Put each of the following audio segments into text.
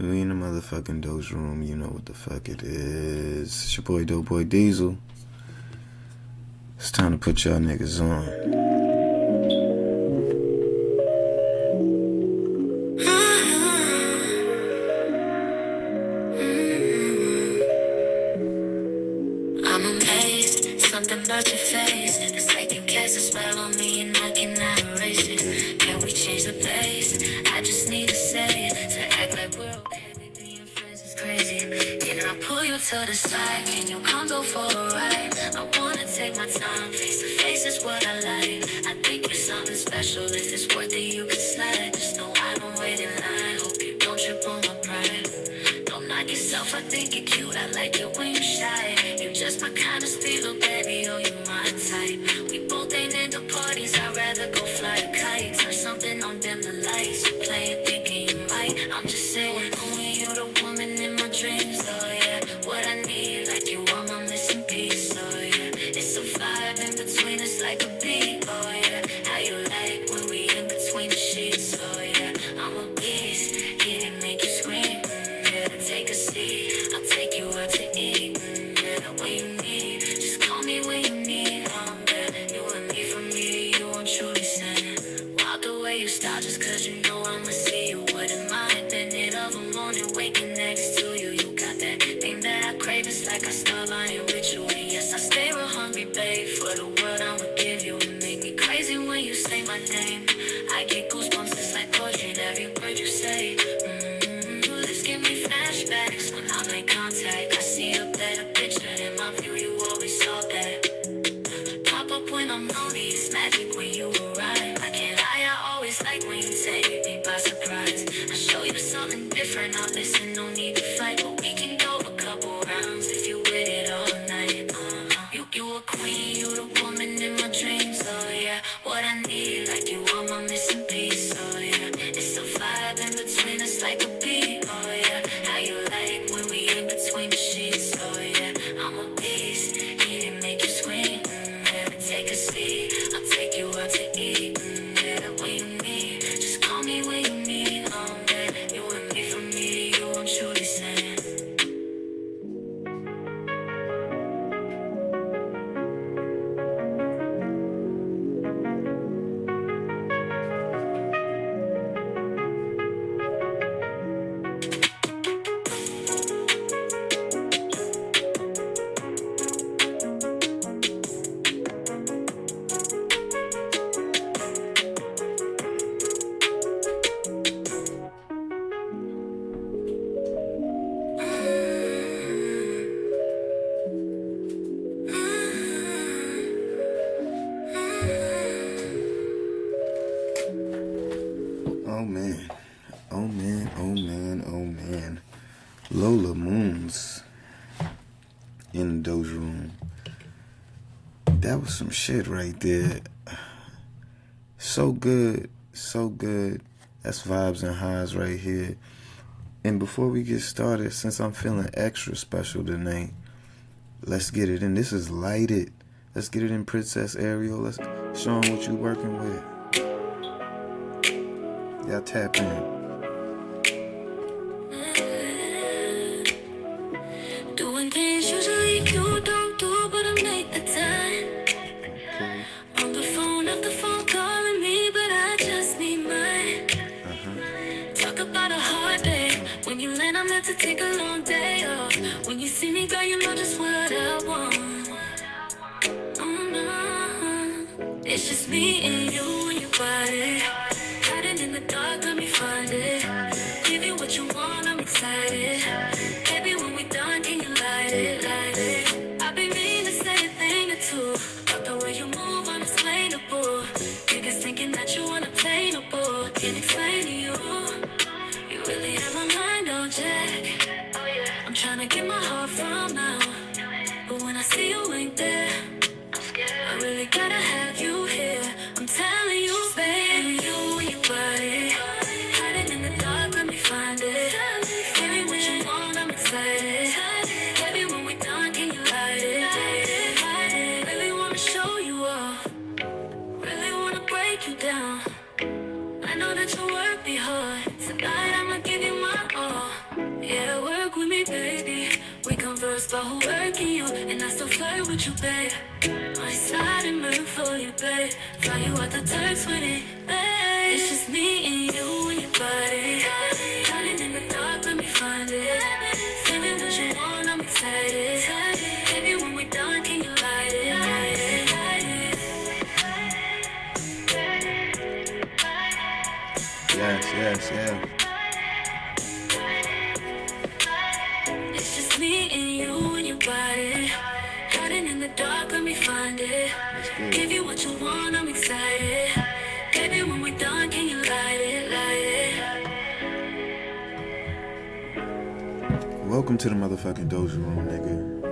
We in the motherfucking Doja room. You know what the fuck it is. It's your boy, Dope Boy Diesel. It's time to put y'all niggas on. I'm amazed, something about your face. It's like you cast a spell on me and I cannot erase it. Can we change the pace? I just need to say it. To act like we're okay, we being friends is crazy. Can I pull you to the side? Can you come go for a ride? I wanna take my time, face to face is what I like. I think you're something special, if it's worth it you can slide. Just know I don't wait in line, hope you don't trip on my pride. Don't knock yourself, I think you're cute, I like it when you're shy. You just my kind of speed, little baby, oh you my type. We both ain't into parties, I'd rather go fly a kite. Turn something on, dim the lights, you playing thinking you might. I'm just saying, only you the woman in my dreams, oh yeah. What I need, like you are my missing piece, oh yeah. It's a vibe in between us like a beat, oh yeah. How you like when we in between the sheets, oh yeah. I'm a beast, yeah, it make you scream. Take a seat, I'll take you out to eat. What you need, just call me when you need. You and me for me, you won't truly sin. Walk away, you stop just cause you know I'ma see you. Wouldn't mind minute of a morning waking next to you. You got that thing that I crave, it's like I start lying with you. And yes, I stay real hungry, babe, for the world I'ma give you. You make me crazy when you say my name. I get goosebumps, it's like poetry in every word you say. Lips give me flashbacks when I make contact. I see a better picture in my view, you always saw that. Pop up when I'm lonely, it's magic when you arrive. I can't lie, I always like when you take me by surprise. I show you something different, I'll listen, no need to fight. But we can go a couple rounds if you with it all night. You a queen, you the woman in my dreams, oh yeah. What I need, like you are my missing piece, oh yeah. It's a vibe in between us like a beat, oh yeah. How you like when we in between the sheets, oh yeah. I'm a beast, yeah, it make you scream, yeah. Take a seat, I'll take you out to eat, yeah. What you need, just call me when you need, oh yeah. You and me for me, you won't truly sin. Oh man. Oh man, oh man, oh man. Lola Moons in the Doja room. That was some shit right there. So good, so good. That's vibes and highs right here. And before we get started, since I'm feeling extra special tonight, let's get it in. This is Lighted. Let's get it in, Princess Ariel. Let's show them what you working with. Y'all tap in. Doing things usually you don't do, but I make the time. Okay. On the phone, off the phone, calling me, but I just need mine. Talk about a hard day. When you land, I'm meant to take a long day off. When you see me, girl, you know just what I want. Oh no, it's just me and you and your body. Hiding in the dark, let me find it. Give you what you want, I'm excited. Baby, when we done, can you light it, light it? I've been meaning to say a thing or two. But the way you move, unexplainable. Niggas thinking that you unattainable. Can't explain to you. You really have my mind on jack. I'm trying to get my heart from now. But when I see you ain't there, I really gotta have you here. I'm telling you, baby, you and your body. Hiding in the dark, let me find it. Give me what you want, I'm excited. Baby, when we done, can you light it? Really wanna show you off. Really wanna break you down. I know that your work be hard. Tonight I'ma give you my all. was about working you, and I still flirt with you, babe. I slide and murder for you, babe. Fly you out the Turks with it, babe. It's just me and you and your body. Shining in the dark, let me find it. Feeling what you want, I'm excited. Baby, when we're done, can you light it, light it, light it? Yes. It's just me and you and your body. Hiding in the dark, let me find it. Give you what you want, I'm excited. Baby, when we're done, can you light it, light it? Welcome to the motherfucking Doja room, nigga.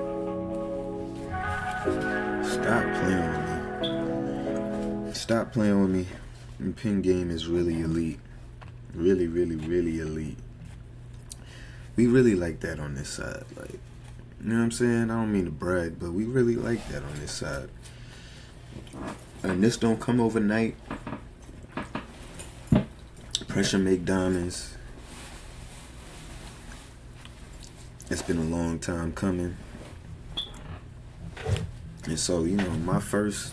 Stop playing with me. Stop playing with me. The pin game is really elite. Really elite. We really like that on this side. Like, you know what I'm saying? I don't mean to brag, but we really like that on this side. And this don't come overnight. Pressure make diamonds. It's been a long time coming. And so, you know, my first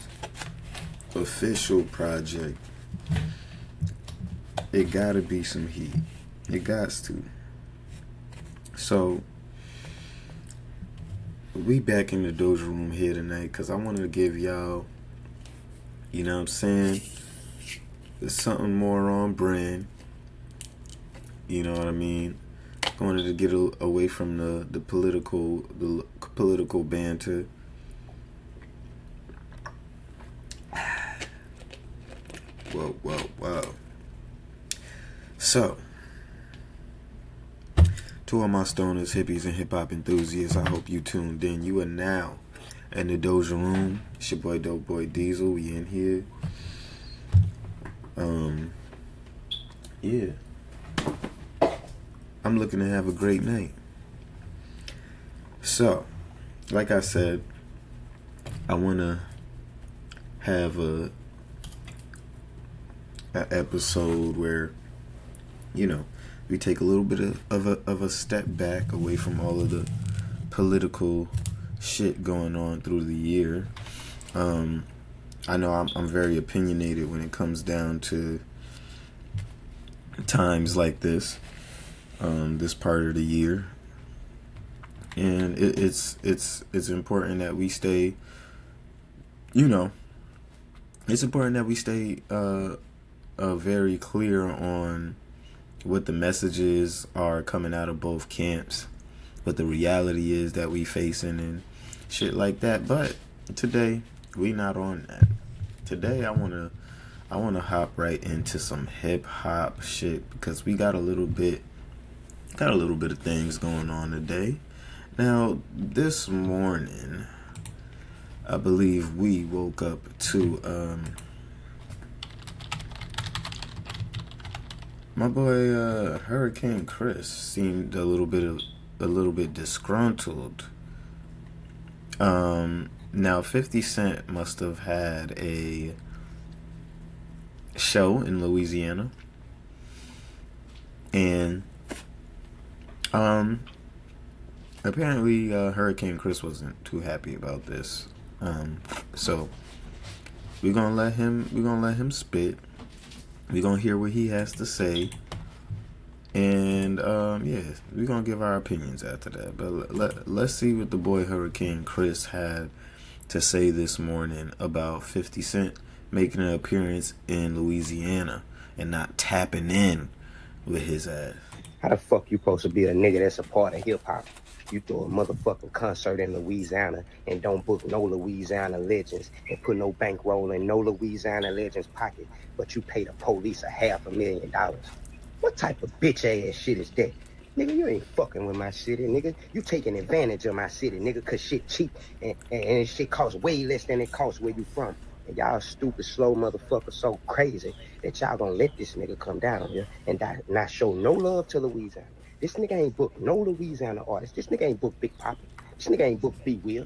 official project, it gotta be some heat. It gots to. So, we back in the Doja room here tonight because I wanted to give y'all, you know what I'm saying, there's something more on brand. You know what I mean? I wanted to get away from the political banter. Whoa. So, to all my stoners, hippies, and hip-hop enthusiasts, I hope you tuned in. You are now in the Doja room. It's your boy, Dope Boy Diesel. We in here. Yeah. I'm looking to have a great night. So, like I said, I want to have a episode where, you know, we take a little bit of a step back away from all of the political shit going on through the year. I know I'm very opinionated when it comes down to times like this, this part of the year, and it's important that we stay, you know, it's important that we stay very clear on what the messages are coming out of both camps, what the reality is that we facing and shit like that. But today we not on that. Today I wanna hop right into some hip hop shit because we got a little bit of things going on today. Now this morning, I believe we woke up to my boy Hurricane Chris seemed a little bit disgruntled. Now 50 Cent must have had a show in Louisiana, and apparently Hurricane Chris wasn't too happy about this. So we're gonna let him spit. We're gonna hear what he has to say, and yeah, we're gonna give our opinions after that. But let's see what the boy Hurricane Chris had to say this morning about 50 Cent making an appearance in Louisiana and not tapping in with his ass. How the fuck you supposed to be a nigga that's a part of hip hop? You throw a motherfucking concert in Louisiana and don't book no Louisiana legends and put no bankroll in no Louisiana legends pocket, but you pay the police $500,000. What type of bitch ass shit is that? Nigga, you ain't fucking with my city, nigga. You taking advantage of my city, nigga, cause shit cheap and shit costs way less than it costs where you from. And y'all stupid, slow motherfuckers so crazy that y'all gonna let this nigga come down here and not show no love to Louisiana. This nigga ain't booked no Louisiana artist. This nigga ain't booked Big Papa. This nigga ain't booked B. Will.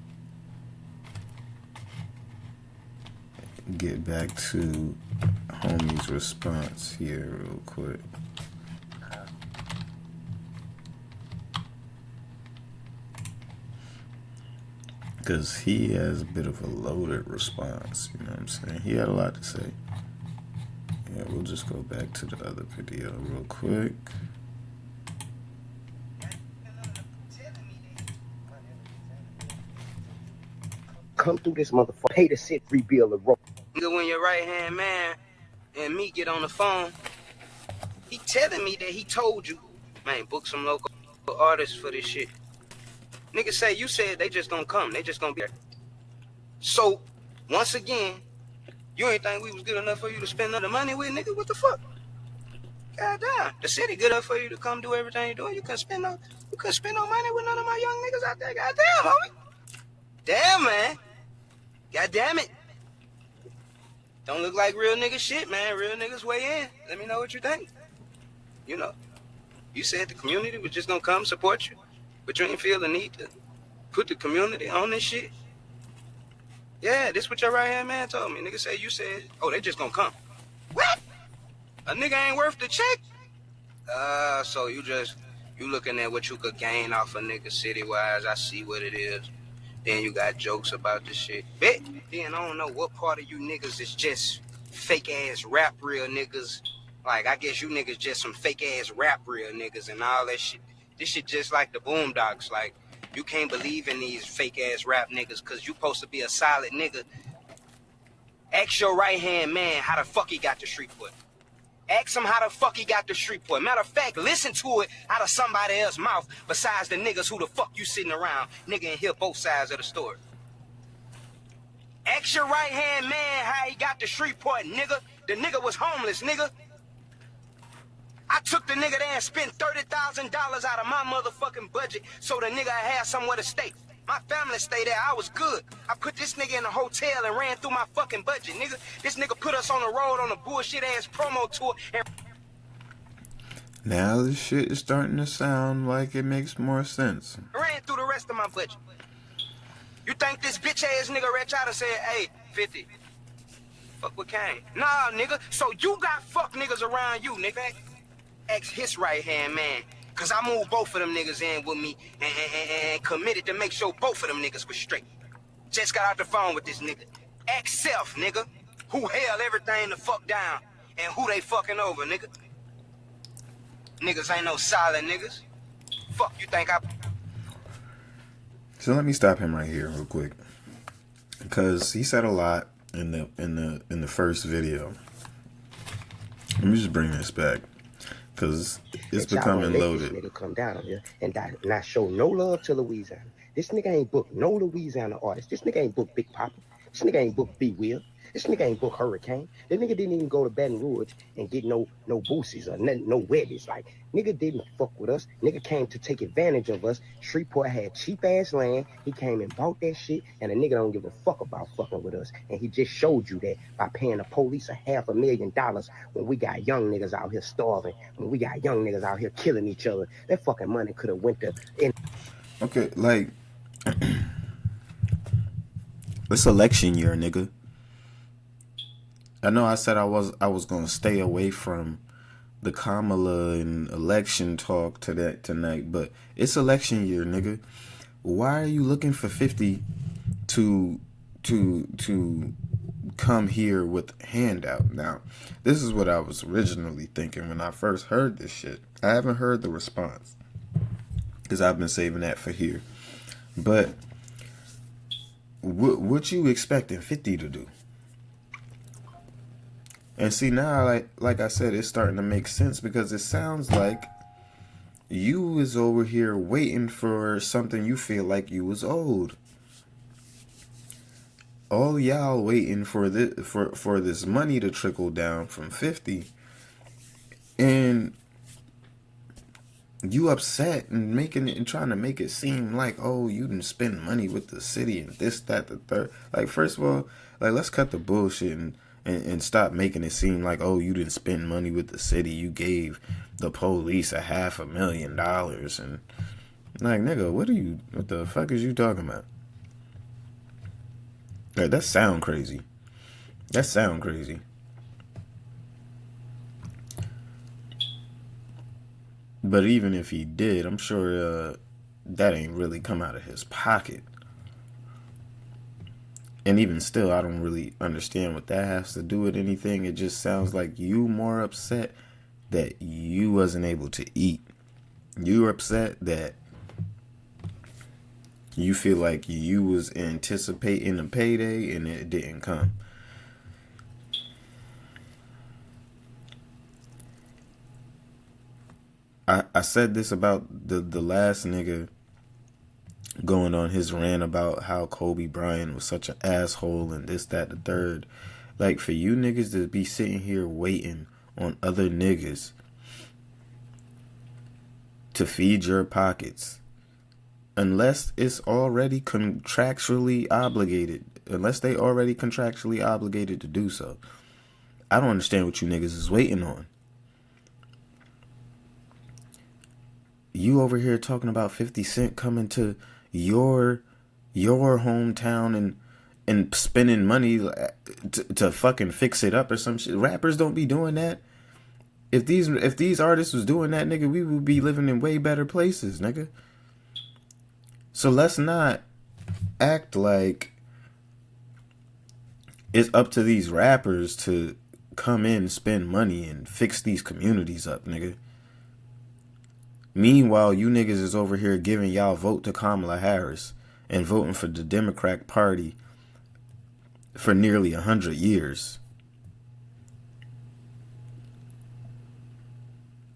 get back to homie's response here real quick. Because he has a bit of a loaded response, you know what I'm saying? He had a lot to say. Yeah, we'll just go back to the other video real quick. Come through this motherfucker, pay the shit, rebuild the road. Nigga, when your right hand man and me get on the phone, he telling me that he told you, man, book some local artists for this shit. Nigga say, you said they just gonna come, they just gonna be there. So, once again, you ain't think we was good enough for you to spend other money with, nigga? What the fuck? Goddamn, the city good enough for you to come do everything you doing. You couldn't spend no money with none of my young niggas out there. Goddamn, homie. Damn, man. Goddamn it. Don't look like real nigga shit, man. Real niggas weigh in. Let me know what you think. You know, you said the community was just gonna come support you, but you ain't feel the need to put the community on this shit. Yeah, this what your right hand man told me. Nigga said, you said, oh, they just gonna come. What? A nigga ain't worth the check? So you looking at what you could gain off a nigga city-wise. I see what it is. Then you got jokes about this shit. Bet. Then I don't know what part of you niggas is just fake-ass rap real niggas. Like, I guess you niggas just some fake-ass rap real niggas and all that shit. This shit just like the Boondocks. Like, you can't believe in these fake-ass rap niggas because you supposed to be a solid nigga. Ask your right-hand man how the fuck he got the street foot. Ask him how the fuck he got the street foot. Matter of fact, listen to it out of somebody else's mouth besides the niggas who the fuck you sitting around. Nigga and hear both sides of the story. Ask your right-hand man how he got the street foot, nigga. The nigga was homeless, nigga. I took the nigga there and spent $30,000 out of my motherfucking budget so the nigga had somewhere to stay. My family stayed there. I was good. I put this nigga in a hotel and ran through my fucking budget, nigga. This nigga put us on the road on a bullshit-ass promo tour and... Now this shit is starting to sound like it makes more sense. ran through the rest of my budget. You think this bitch-ass nigga reached out and said, hey, 50, fuck with Kane? Nah, nigga. So you got fuck niggas around you, nigga. Ask his right-hand man. Cause I moved both of them niggas in with me and committed to make sure both of them niggas was straight. Just got out the phone with this nigga. Ask self, nigga, who held everything the fuck down and who they fucking over, nigga. Niggas ain't no solid niggas. Fuck you think I... So let me stop him right here real quick. Because he said a lot in the first video. Let me just bring this back. Because it's becoming loaded. This nigga come down here and not show no love to Louisiana. This nigga ain't booked no Louisiana artist. This nigga ain't booked Big Papa. This nigga ain't booked B Will. This nigga ain't booked Hurricane. This nigga didn't even go to Baton Rouge and get no boosies or no weddies. Like, nigga didn't fuck with us. Nigga came to take advantage of us. Shreveport had cheap ass land. He came and bought that shit, and a nigga don't give a fuck about fucking with us. And he just showed you that by paying the police $500,000 when we got young niggas out here starving, when we got young niggas out here killing each other. That fucking money could have went to... Okay, like... It's election year, nigga. I know I said I was gonna stay away from the Kamala and election talk tonight, but it's election year, nigga. Why are you looking for 50 to come here with a handout? Now, this is what I was originally thinking when I first heard this shit. I haven't heard the response because I've been saving that for here. But what you expecting 50 to do? And see, now, like I said, it's starting to make sense because it sounds like you is over here waiting for something you feel like you was owed. All y'all waiting for this money to trickle down from 50, and you upset and making it and trying to make it seem like, oh, you didn't spend money with the city and this, that, the third. Like, first of all, like, let's cut the bullshit and stop making it seem like, oh, you didn't spend money with the city. You gave the police $500,000 and like, nigga, what the fuck is you talking about? Like, that sound crazy. That sound crazy. But even if he did, I'm sure that ain't really come out of his pocket. And even still, I don't really understand what that has to do with anything. It just sounds like you more upset that you wasn't able to eat. You were upset that you feel like you was anticipating a payday and it didn't come. I said this about the last nigga going on his rant about how Kobe Bryant was such an asshole and this, that, the third. Like, for you niggas to be sitting here waiting on other niggas to feed your pockets, unless it's already contractually obligated, unless they already contractually obligated to do so, I don't understand what you niggas is waiting on. You over here talking about 50 Cent coming to your hometown and spending money to fucking fix it up or some shit. Rappers don't be doing that. If these artists was doing that, nigga, we would be living in way better places, nigga. So let's not act like it's up to these rappers to come in, spend money, and fix these communities up, nigga. Meanwhile, you niggas is over here giving y'all vote to Kamala Harris and voting for the Democrat Party for nearly 100 years.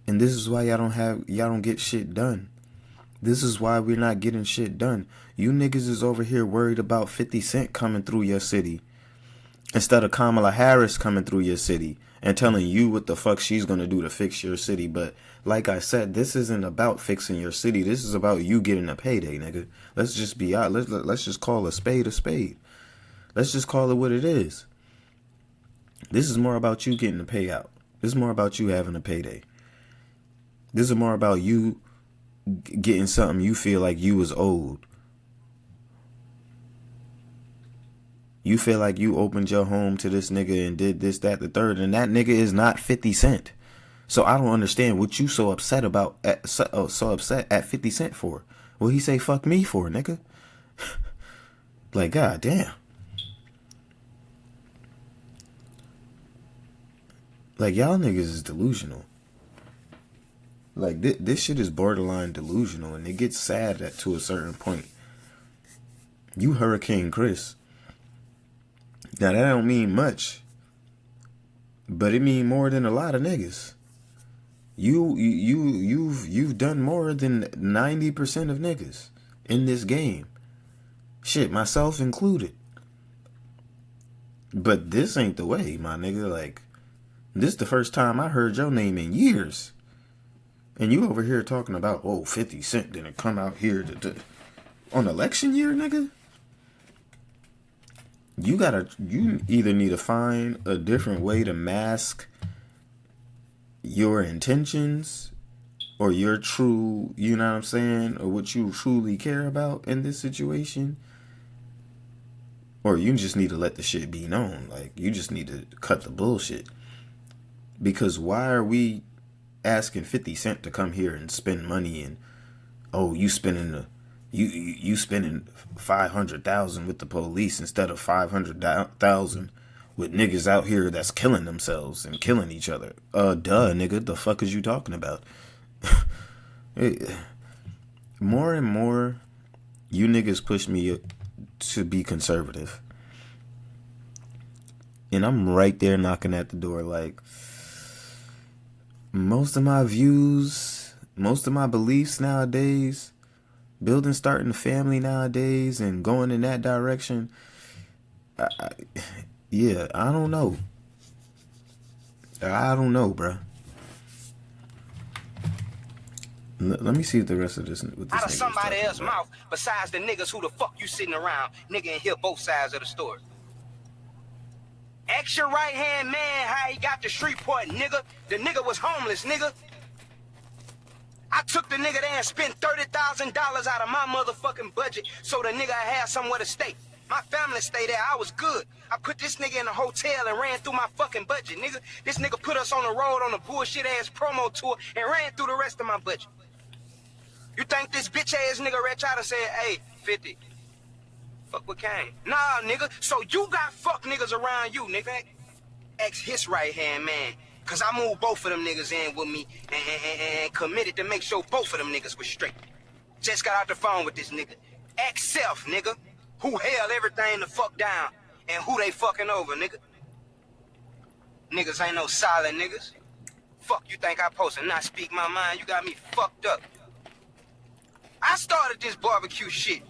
And this is why y'all don't get shit done. This is why we're not getting shit done. You niggas is over here worried about 50 Cent coming through your city instead of Kamala Harris coming through your city and telling you what the fuck she's gonna do to fix your city. But like I said, this isn't about fixing your city. This is about you getting a payday, nigga. Let's just be out. Let's just call a spade a spade. Let's just call it what it is. This is more about you getting a payout. This is more about you having a payday. This is more about you getting something you feel like you was owed. You feel like you opened your home to this nigga and did this, that, the third, and that nigga is not 50 Cent. So I don't understand what you so upset about, so upset at 50 Cent for. What he say fuck me for, nigga? Like, god damn. Like, y'all niggas is delusional. Like, this shit is borderline delusional, and it gets sad to a certain point. You Hurricane Chris. Now, that don't mean much, but it mean more than a lot of niggas. You've done more than 90% of niggas in this game. Shit, myself included. But this ain't the way, my nigga. Like, this is the first time I heard your name in years. And you over here talking about, 50 Cent didn't come out here on election year, nigga? You either need to find a different way to mask your intentions or your true, you know what I'm saying, or what you truly care about in this situation. Or you just need to let the shit be known. Like, you just need to cut the bullshit. Because why are we asking 50 Cent to come here and spend money and, you spending you spending 500,000 with the police instead of 500,000 with niggas out here that's killing themselves and killing each other. Duh, nigga, the fuck is you talking about? More and more, you niggas push me to be conservative. And I'm right there knocking at the door like, most of my views, most of my beliefs nowadays, starting a family nowadays and going in that direction, I don't know. I don't know, bruh. Let me see if the rest of this. Out of somebody else's mouth, besides the niggas who the fuck you sitting around, nigga, and hear both sides of the story. Ask your right hand man how he got to Shreveport, nigga. The nigga was homeless, nigga. I took the nigga there and spent $30,000 out of my motherfucking budget so the nigga had somewhere to stay. My family stayed there. I was good. I put this nigga in a hotel and ran through my fucking budget, nigga. This nigga put us on the road on a bullshit ass promo tour and ran through the rest of my budget. You think this bitch ass nigga reach out and said, hey, 50, fuck with Kane? Nah, nigga. So you got fuck niggas around you, nigga. Ex his right hand man. Cause I moved both of them niggas in with me and committed to make sure both of them niggas was straight. Just got out the phone with this nigga. Ex-self, nigga. Who held everything the fuck down and who they fucking over, nigga. Niggas ain't no solid niggas. Fuck you think I supposed to not speak my mind? You got me fucked up. I started this barbecue shit.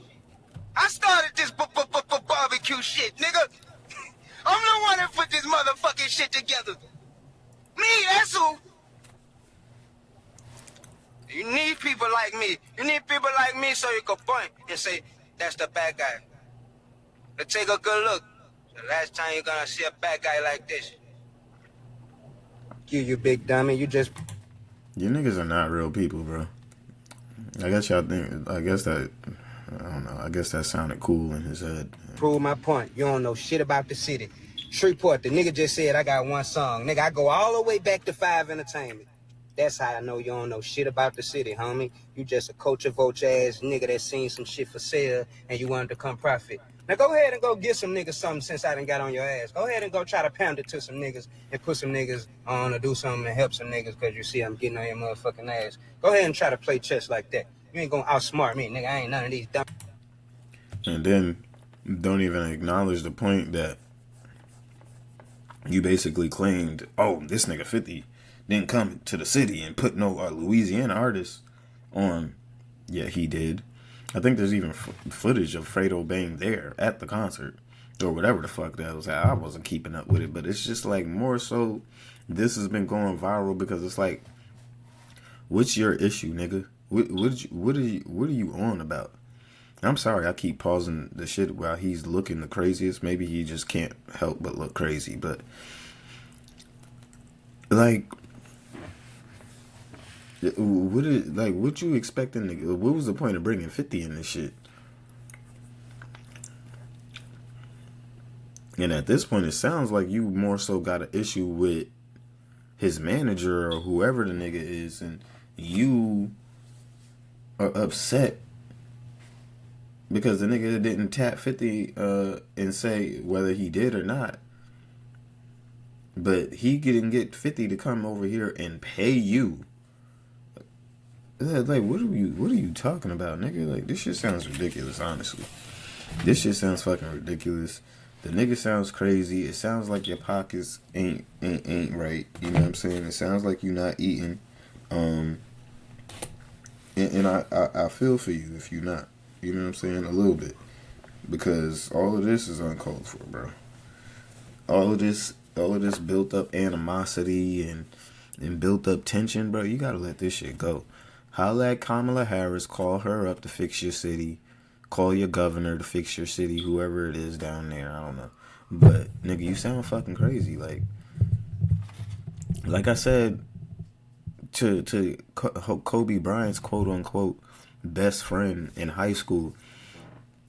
I started this barbecue shit, nigga. I'm the one that put this motherfucking shit together. Me, that's who. You need people like me. You need people like me so you can point and say, that's the bad guy. But take a good look. The last time you're gonna see a bad guy like this. You big dummy. You just... You niggas are not real people, bro. I guess y'all think, I guess that sounded cool in his head. prove my point. You don't know shit about the city. Shreveport, the nigga just said I got one song. Nigga, I go all the way back to 5 Entertainment. That's how I know you don't know shit about the city, homie. You just a culture vulture ass nigga that seen some shit for sale and you wanted to come profit. Now go ahead and go get some niggas something since I done got on your ass. Go ahead and go try to pound it to some niggas and put some niggas on or do something to help some niggas because you see I'm getting on your motherfucking ass. Go ahead and try to play chess like that. You ain't gonna outsmart me, nigga. I ain't none of these dumb. And then don't even acknowledge the point that you basically claimed, oh, this nigga 50 didn't come to the city and put no Louisiana artists on. Yeah, he did. I think there's even footage of Fredo Bang there at the concert or whatever the fuck that was at. I wasn't keeping up with it, but it's just like more so this has been going viral because it's like, what's your issue, nigga? What are you on about? I'm sorry, I keep pausing the shit while he's looking the craziest. Maybe he just can't help but look crazy, but like, what you expecting? What was the point of bringing 50 in this shit? And at this point, it sounds like you more so got an issue with his manager or whoever the nigga is, and you are upset because the nigga didn't tap 50 and say whether he did or not. But he didn't get 50 to come over here and pay you. Like, what are you talking about, nigga? Like, this shit sounds ridiculous, honestly. This shit sounds fucking ridiculous. The nigga sounds crazy. It sounds like your pockets ain't right. You know what I'm saying? It sounds like you're not eating. And I feel for you if you're not. You know what I'm saying? A little bit. Because all of this is uncalled for, bro. All of this built up animosity and built up tension, bro. You gotta let this shit go. Holla at Kamala Harris, call her up to fix your city. Call your governor to fix your city, whoever it is down there, I don't know. But, nigga, you sound fucking crazy. Like I said to Kobe Bryant's quote-unquote best friend in high school,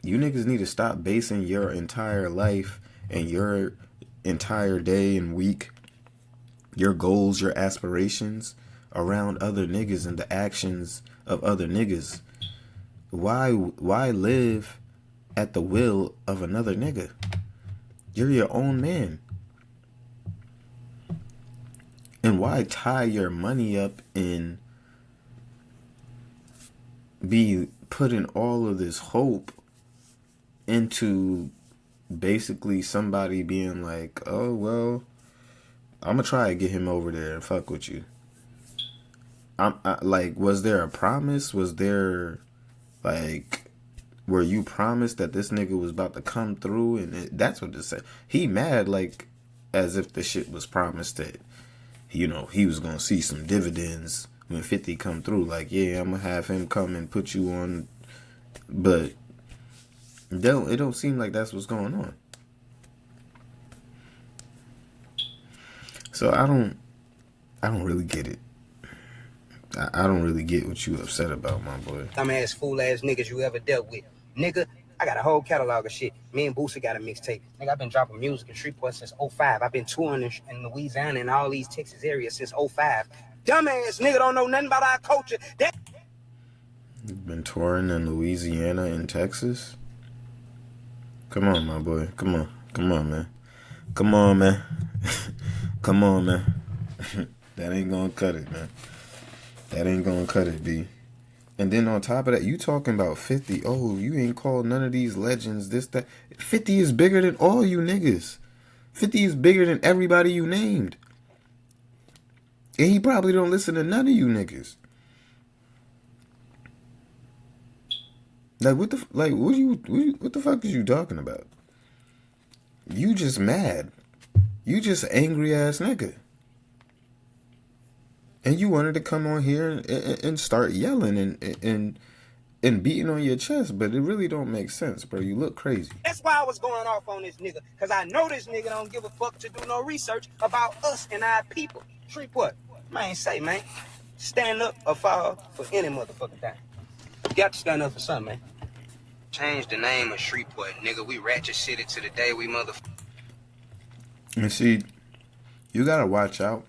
you niggas need to stop basing your entire life and your entire day and week, your goals, your aspirations around other niggas and the actions of other niggas. Why live at the will of another nigga? You're your own man. And why tie your money up in be putting all of this hope into basically somebody being like, oh, well, I'm gonna try to get him over there and fuck with you. Like, was there a promise? Was there, like, were you promised that this nigga was about to come through? And that's what it said. He mad, like, as if the shit was promised that, you know, he was gonna see some dividends when 50 come through. Like, yeah, I'm gonna have him come and put you on. But it don't seem like that's what's going on. So I don't really get it. I don't really get what you upset about, my boy. Dumbass, fool ass niggas you ever dealt with. Nigga, I got a whole catalog of shit. Me and Boosie got a mixtape. Nigga, I've been dropping music in Shreveport since 05. I've been touring in Louisiana and all these Texas areas since 05. Dumbass nigga don't know nothing about our culture. You've been touring in Louisiana and Texas? Come on, my boy. Come on. Come on, man. Come on, man. Come on, man. That ain't gonna cut it, man. That ain't gonna cut it, B. And then on top of that, you talking about 50. Oh, you ain't called none of these legends, this, that. 50 is bigger than all you niggas. 50 is bigger than everybody you named. And he probably don't listen to none of you niggas. Like, what the fuck is you talking about? You just mad. You just angry ass nigga. And you wanted to come on here and start yelling and beating on your chest, but it really don't make sense, bro. You look crazy. That's why I was going off on this nigga, because I know this nigga don't give a fuck to do no research about us and our people. Shreveport, man, say, man, stand up or fall for any motherfucking time. You got to stand up for something, man. Change the name of Shreveport, nigga. We ratchet shit it to the day we motherfucker. And see, you gotta watch out.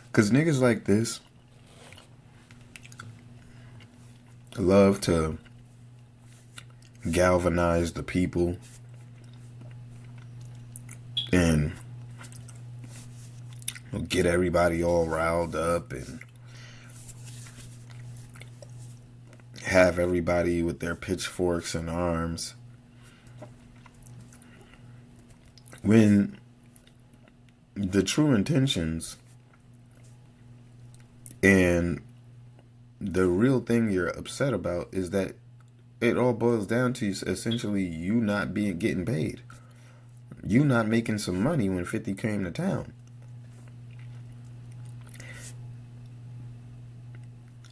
Because niggas like this love to galvanize the people and get everybody all riled up and have everybody with their pitchforks and arms, when the true intentions and the real thing you're upset about is that it all boils down to essentially you not getting paid. You not making some money when 50 came to town.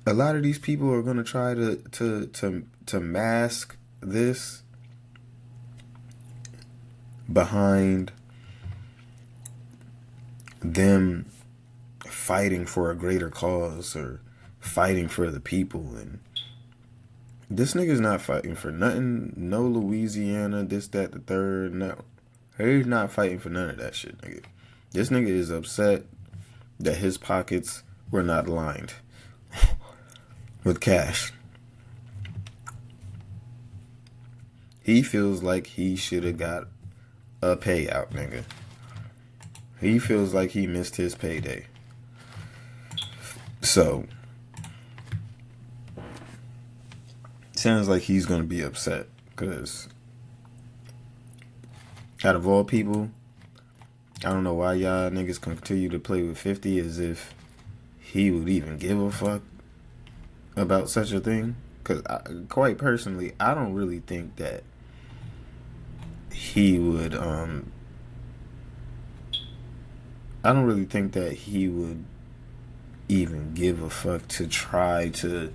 A lot of these people are going to try to mask this behind them fighting for a greater cause or fighting for the people. And this nigga's not fighting for nothing. No Louisiana, this, that, the third. No, he's not fighting for none of that shit, nigga. This nigga is upset that his pockets were not lined with cash. He feels like he should have got a payout, nigga. He feels like he missed his payday. So, sounds like he's gonna be upset, because out of all people, I don't know why y'all niggas continue to play with 50 as if he would even give a fuck about such a thing. Because quite personally, I don't really think that he would I don't really think that he would even give a fuck to try to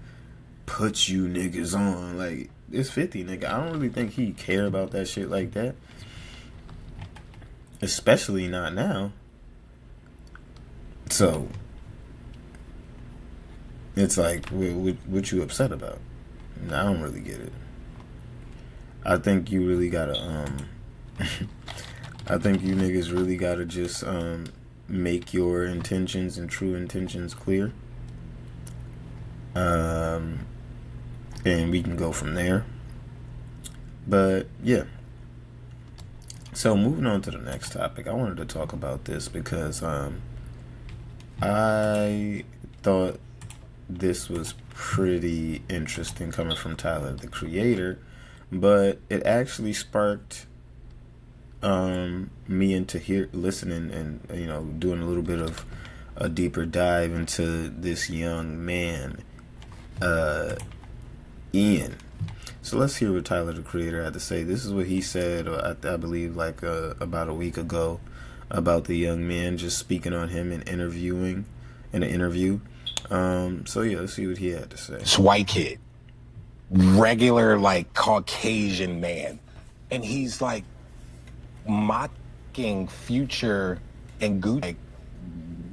put you niggas on. Like, it's 50, nigga. I don't really think he care about that shit like that. Especially not now. So, it's like, what you upset about? I don't really get it. I think you really gotta, I think you niggas really gotta just, make your intentions and true intentions clear. And we can go from there. But, yeah. So, moving on to the next topic, I wanted to talk about this because, I thought this was pretty interesting coming from Tyler, the Creator, but it actually sparked me into listening and, you know, doing a little bit of a deeper dive into this young man, Ian. So let's hear what Tyler, the Creator, had to say. This is what he said, I believe, like about a week ago, about the young man, just speaking on him and in an interview. So yeah, let's see what he had to say. This white kid, regular, like, Caucasian man, and he's like mocking Future and Gucci, like,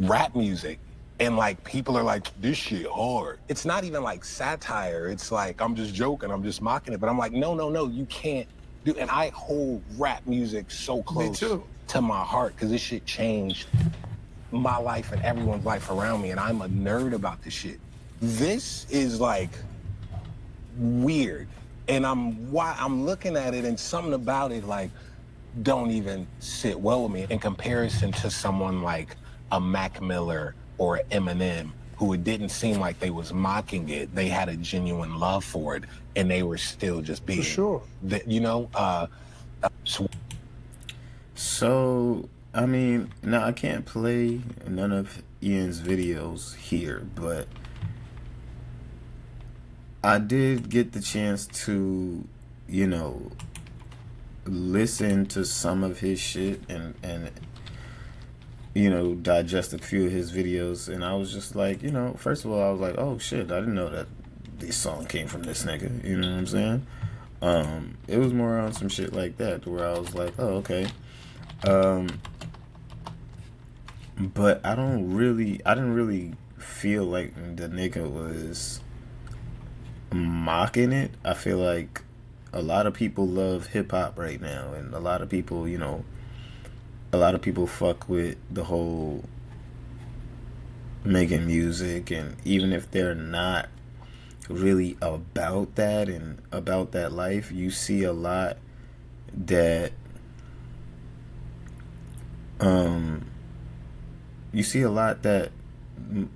rap music, And like people are like, this shit hard. It's not even like satire. It's like, I'm just joking, I'm just mocking it. But I'm like, no, you can't do. And I hold rap music so close to my heart because this shit changed my life and everyone's life around me. And I'm a nerd about this shit. This is like weird. And I'm looking at it and something about it like don't even sit well with me in comparison to someone like a Mac Miller or Eminem, who it didn't seem like they was mocking it. They had a genuine love for it, and they were still just being, you know. So I mean, now I can't play none of Ian's videos here, but I did get the chance to, you know, listen to some of his shit and you know, digest a few of his videos, and I was just like, you know, first of all, I was like, oh shit, I didn't know that this song came from this nigga, you know what I'm saying? It was more on some shit like that, where I was like, oh, okay. But I didn't really feel like the nigga was mocking it. I feel like a lot of people love hip hop right now, and a lot of people, you know, a lot of people fuck with the whole making music, and even if they're not really about that and about that life, you see a lot that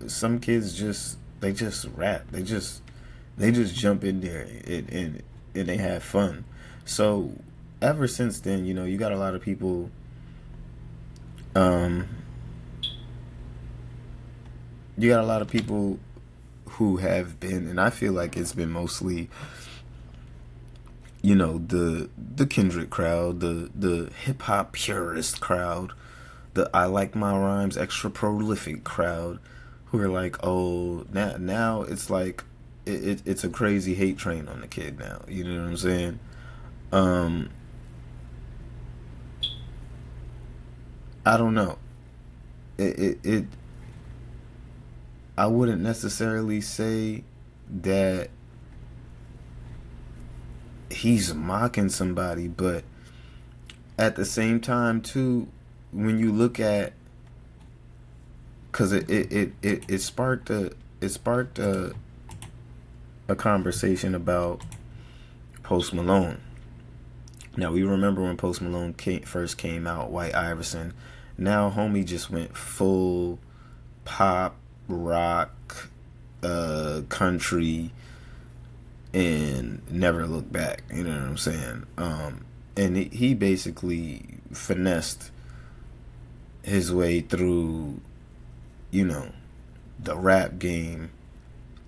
some kids just rap, they just jump in there and they have fun. So ever since then, you know, you got a lot of people who have been, and I feel like it's been mostly, you know, the Kendrick crowd, the hip hop purist crowd, the I like my rhymes extra prolific crowd, who are like, oh, now it's like it's a crazy hate train on the kid now. You know what I'm saying? I don't know. I wouldn't necessarily say that he's mocking somebody, but at the same time too, when you look at, because it sparked a conversation about Post Malone. Now we remember when Post Malone first came out, White Iverson. Now homie just went full pop, rock, country, and never looked back. You know what I'm saying? And he basically finessed his way through, you know, the rap game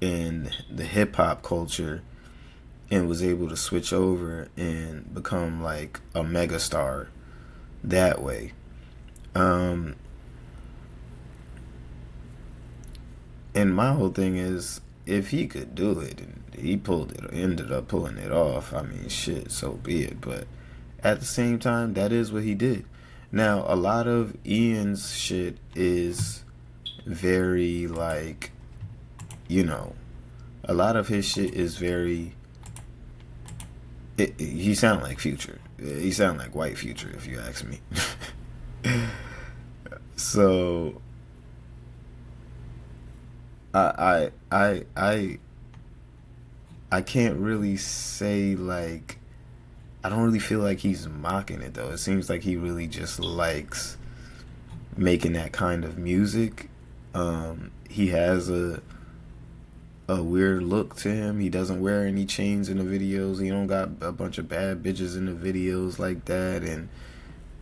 and the hip hop culture, and was able to switch over and become like a megastar that way. And my whole thing is, if he could do it and he ended up pulling it off, I mean, shit, so be it. But at the same time, that is what he did. Now, a lot of Ian's shit is very like, you know, a lot of his shit is very, he sound like Future. He sound like white Future, if you ask me. So I can't really say, like, I don't really feel like he's mocking it though. It seems like he really just likes making that kind of music. He has a weird look to him. He doesn't wear any chains in the videos. He don't got a bunch of bad bitches in the videos like that, and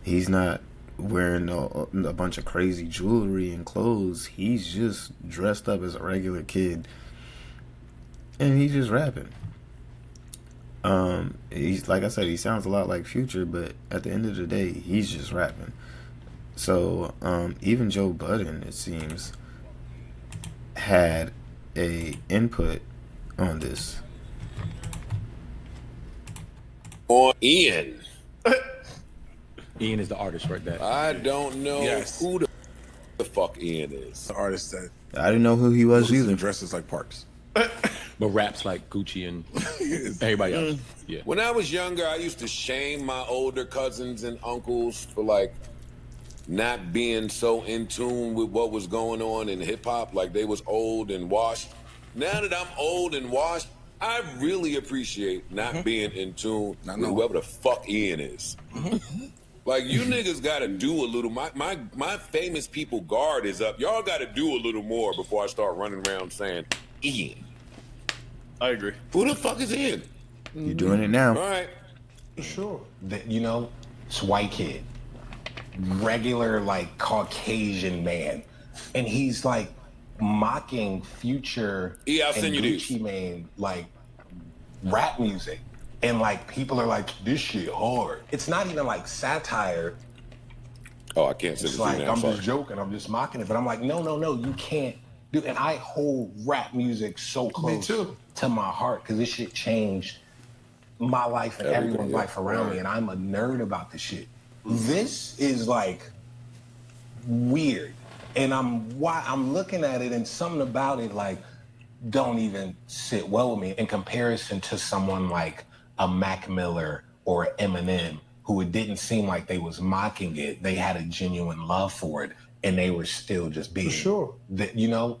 he's not wearing a bunch of crazy jewelry and clothes. He's just dressed up as a regular kid, and he's just rapping. He's, like I said, he sounds a lot like Future, but at the end of the day, he's just rapping. So even Joe Budden, it seems, had a input on this. Or Ian. Ian is the artist right there. I don't know who the fuck Ian is. The artist that I didn't know who he was looks either. and dresses like Parks. But raps like Gucci and everybody else. Yeah. When I was younger, I used to shame my older cousins and uncles for like not being so in tune with what was going on in hip hop, like they was old and washed. Now that I'm old and washed, I really appreciate not being in tune with whoever the fuck Ian is. Like, you niggas gotta do a little. My famous people guard is up. Y'all gotta do a little more before I start running around saying Ian. I agree. Who the fuck is Ian? You're doing it now. All right. Sure. That, you know, it's white kid, regular like Caucasian man, and he's like mocking Future Yeah, I'll and send you these. Gucci Mane like rap music, and like people are like, this shit hard. It's not even like satire. Oh, I can't send It's it to you like now. I'm Sorry. just joking, I'm just mocking it, but I'm like, no, you can't do. And I hold rap music so close to my heart because this shit changed my life and Everything, everyone's yeah. life around me, and I'm a nerd about this shit. This is like weird, and I'm looking at it, and something about it like don't even sit well with me in comparison to someone like a Mac Miller or Eminem, who it didn't seem like they was mocking it. They had a genuine love for it, and they were still just being that, you know.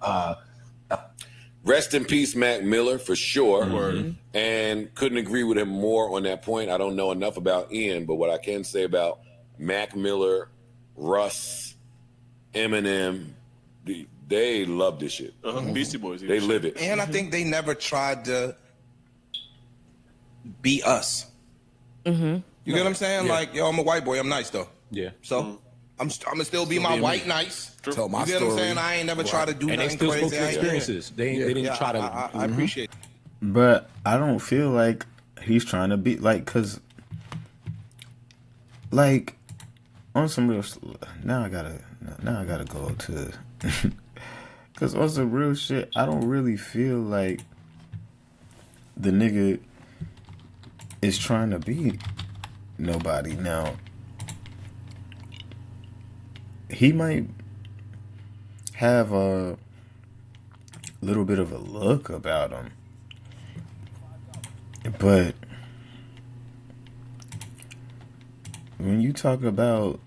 Rest in peace, Mac Miller, for sure. And couldn't agree with him more on that point. I don't know enough about Ian, but what I can say about Mac Miller, Russ, Eminem, they love this shit. Beastie Boys. They live it. And I think they never tried to be us. You get what I'm saying? Yeah. Like, yo, I'm a white boy. I'm nice though. Yeah. So I'm gonna still be my being white me. nice. Tell my You get story. what I'm saying? I ain't never try to do And they nothing still spoke crazy. to I ain't- experiences. They didn't try to. I appreciate it. But I don't feel like he's trying to be like, cause like on some real. Now I gotta go to. Cause on some real shit, I don't really feel like the nigga is trying to be nobody. Now he might have a little bit of a look about him, but when you talking about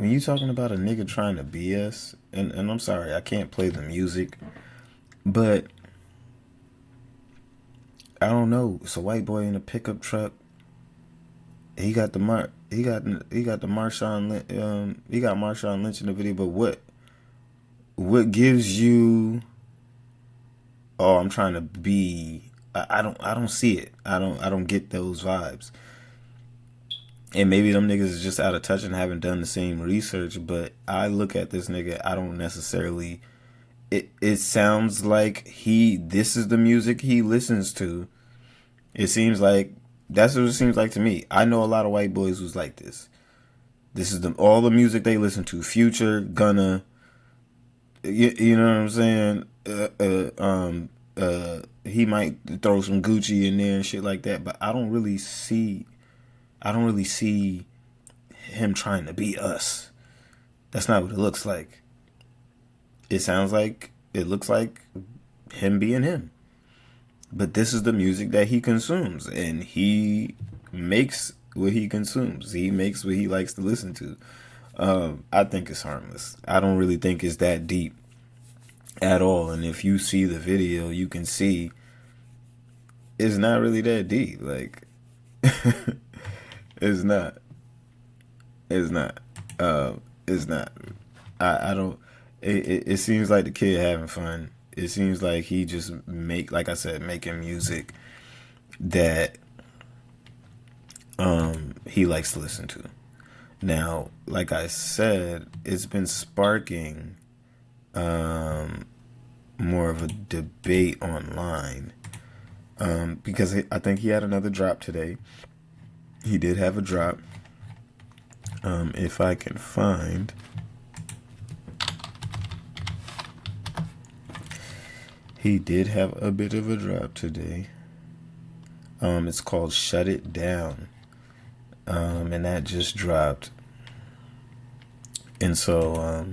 a nigga trying to BS, and I'm sorry, I can't play the music, but I don't know. It's a white boy in a pickup truck. He got Marshawn Lynch in the video, but what gives you? Oh, I'm trying to be. I don't see it. I don't get those vibes. And maybe them niggas is just out of touch and haven't done the same research. But I look at this nigga. I don't necessarily. It sounds like this is the music he listens to. It seems like that's what it seems like to me. I know a lot of white boys who's like this. This is all the music they listen to. Future, Gunna. You know what I'm saying? He might throw some Gucci in there and shit like that. But I don't really see him trying to be us. That's not what it looks like. It looks like him being him. But this is the music that he consumes, and he makes what he consumes. He makes what he likes to listen to. I think it's harmless. I don't really think it's that deep at all. And if you see the video, you can see it's not really that deep. Like, it's not. I don't. It seems like the kid having fun. It seems like he just making music that he likes to listen to. Now, like I said, it's been sparking more of a debate online because I think he had another drop today. He did have a drop. If I can find. He did have a bit of a drop today. It's called Shut It Down. And that just dropped. And so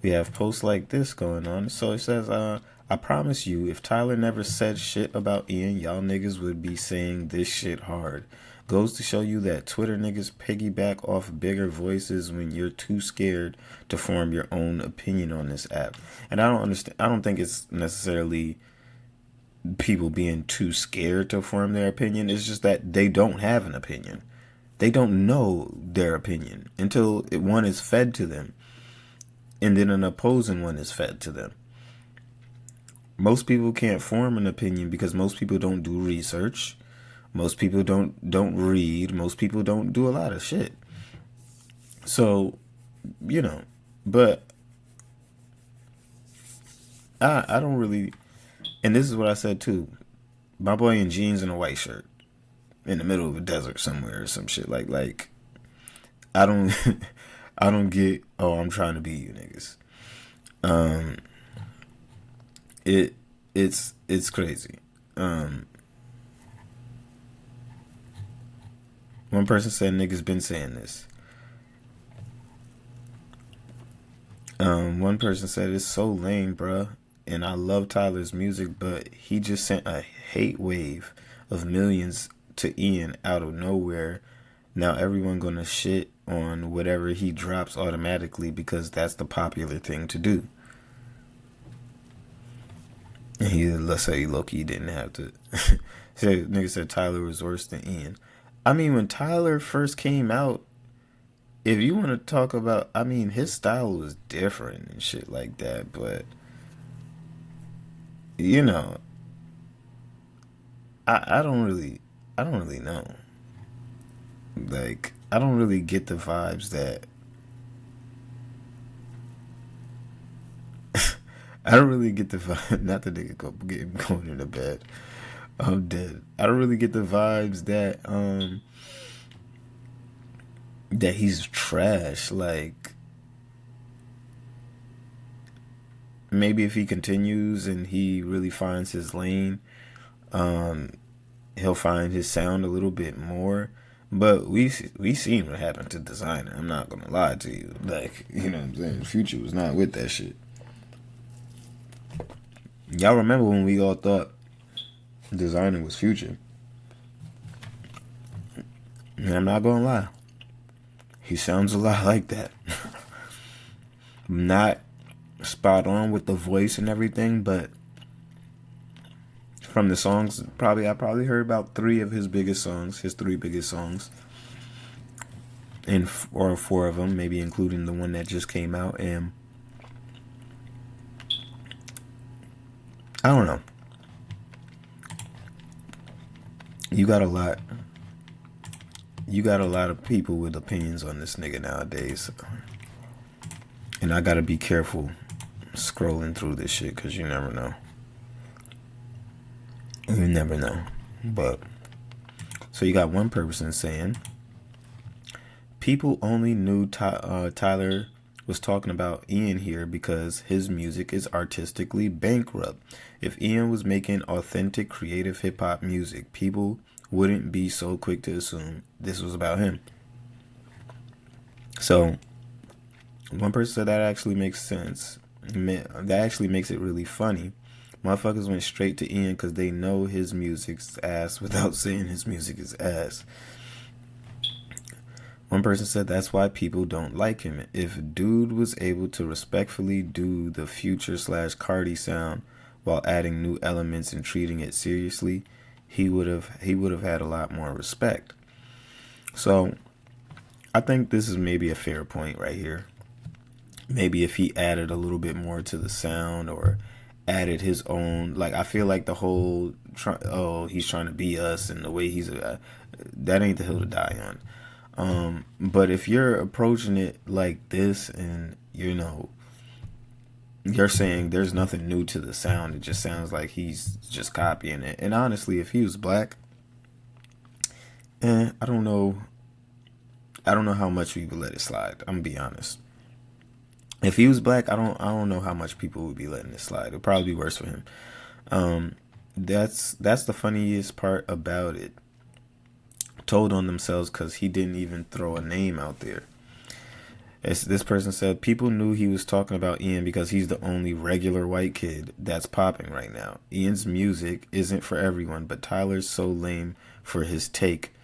we have posts like this going on. So it says, I promise you, if Tyler never said shit about Ian, y'all niggas would be saying this shit hard. Goes to show you that Twitter niggas piggyback off bigger voices when you're too scared to form your own opinion on this app. And I don't understand. I don't think it's necessarily people being too scared to form their opinion. It's just that they don't have an opinion. They don't know their opinion until one is fed to them, and then an opposing one is fed to them. Most people can't form an opinion because most people don't do research. Most people don't read. Most people don't do a lot of shit. So, you know, but I don't really, and this is what I said too. My boy in jeans and a white shirt in the middle of a desert somewhere or some shit like I don't I don't get, oh, I'm trying to be you niggas. It's crazy. One person said niggas been saying this. One person said it's so lame, bruh. And I love Tyler's music, but he just sent a hate wave of millions to Ian out of nowhere. Now everyone gonna shit on whatever he drops automatically because that's the popular thing to do. And let's say Loki didn't have to. Nigga said Tyler was worse than Ian. I mean, when Tyler first came out, if you want to talk about, I mean, his style was different and shit like that, but you know, I don't really know. Like, I don't really get the vibes that I don't really get the vibe. Not the nigga getting going into bed. I'm dead. I don't really get the vibes that that he's trash. Like, maybe if he continues and he really finds his lane, he'll find his sound a little bit more. But we seen what happened to Designer. I'm not gonna lie to you. Like, you know what I'm saying? Future was not with that shit. Y'all remember when we all thought Designer was Future? And I'm not gonna lie, he sounds a lot like that. Not spot on with the voice and everything, but from the songs, I probably heard about 3 of his biggest songs, his 3 biggest songs, or 4 of them, maybe including the one that just came out, and I don't know. You got a lot of people with opinions on this nigga nowadays. And I gotta be careful scrolling through this shit, because you never know. You never know. But, so you got one person saying, people only knew Tyler was talking about Ian here because his music is artistically bankrupt. If Ian was making authentic, creative hip-hop music, people wouldn't be so quick to assume this was about him. So, one person said that actually makes sense. That actually makes it really funny. Motherfuckers went straight to Ian because they know his music's ass without saying his music is ass. One person said that's why people don't like him. If dude was able to respectfully do the Future / Cardi sound while adding new elements and treating it seriously, he would have had a lot more respect. So I think this is maybe a fair point right here. Maybe if he added a little bit more to the sound or added his own, like, I feel like the whole he's trying to be us and the way he's that ain't the hill to die on. But if you're approaching it like this and you know you're saying there's nothing new to the sound, it just sounds like he's just copying it. And honestly, if he was black, I don't know how much we would let it slide. I'm gonna be honest. If he was black, I don't know how much people would be letting it slide. It'd probably be worse for him. That's the funniest part about it. Told on themselves because he didn't even throw a name out there. This person said people knew he was talking about Ian because he's the only regular white kid that's popping right now. Ian's music isn't for everyone, but Tyler's so lame for his take.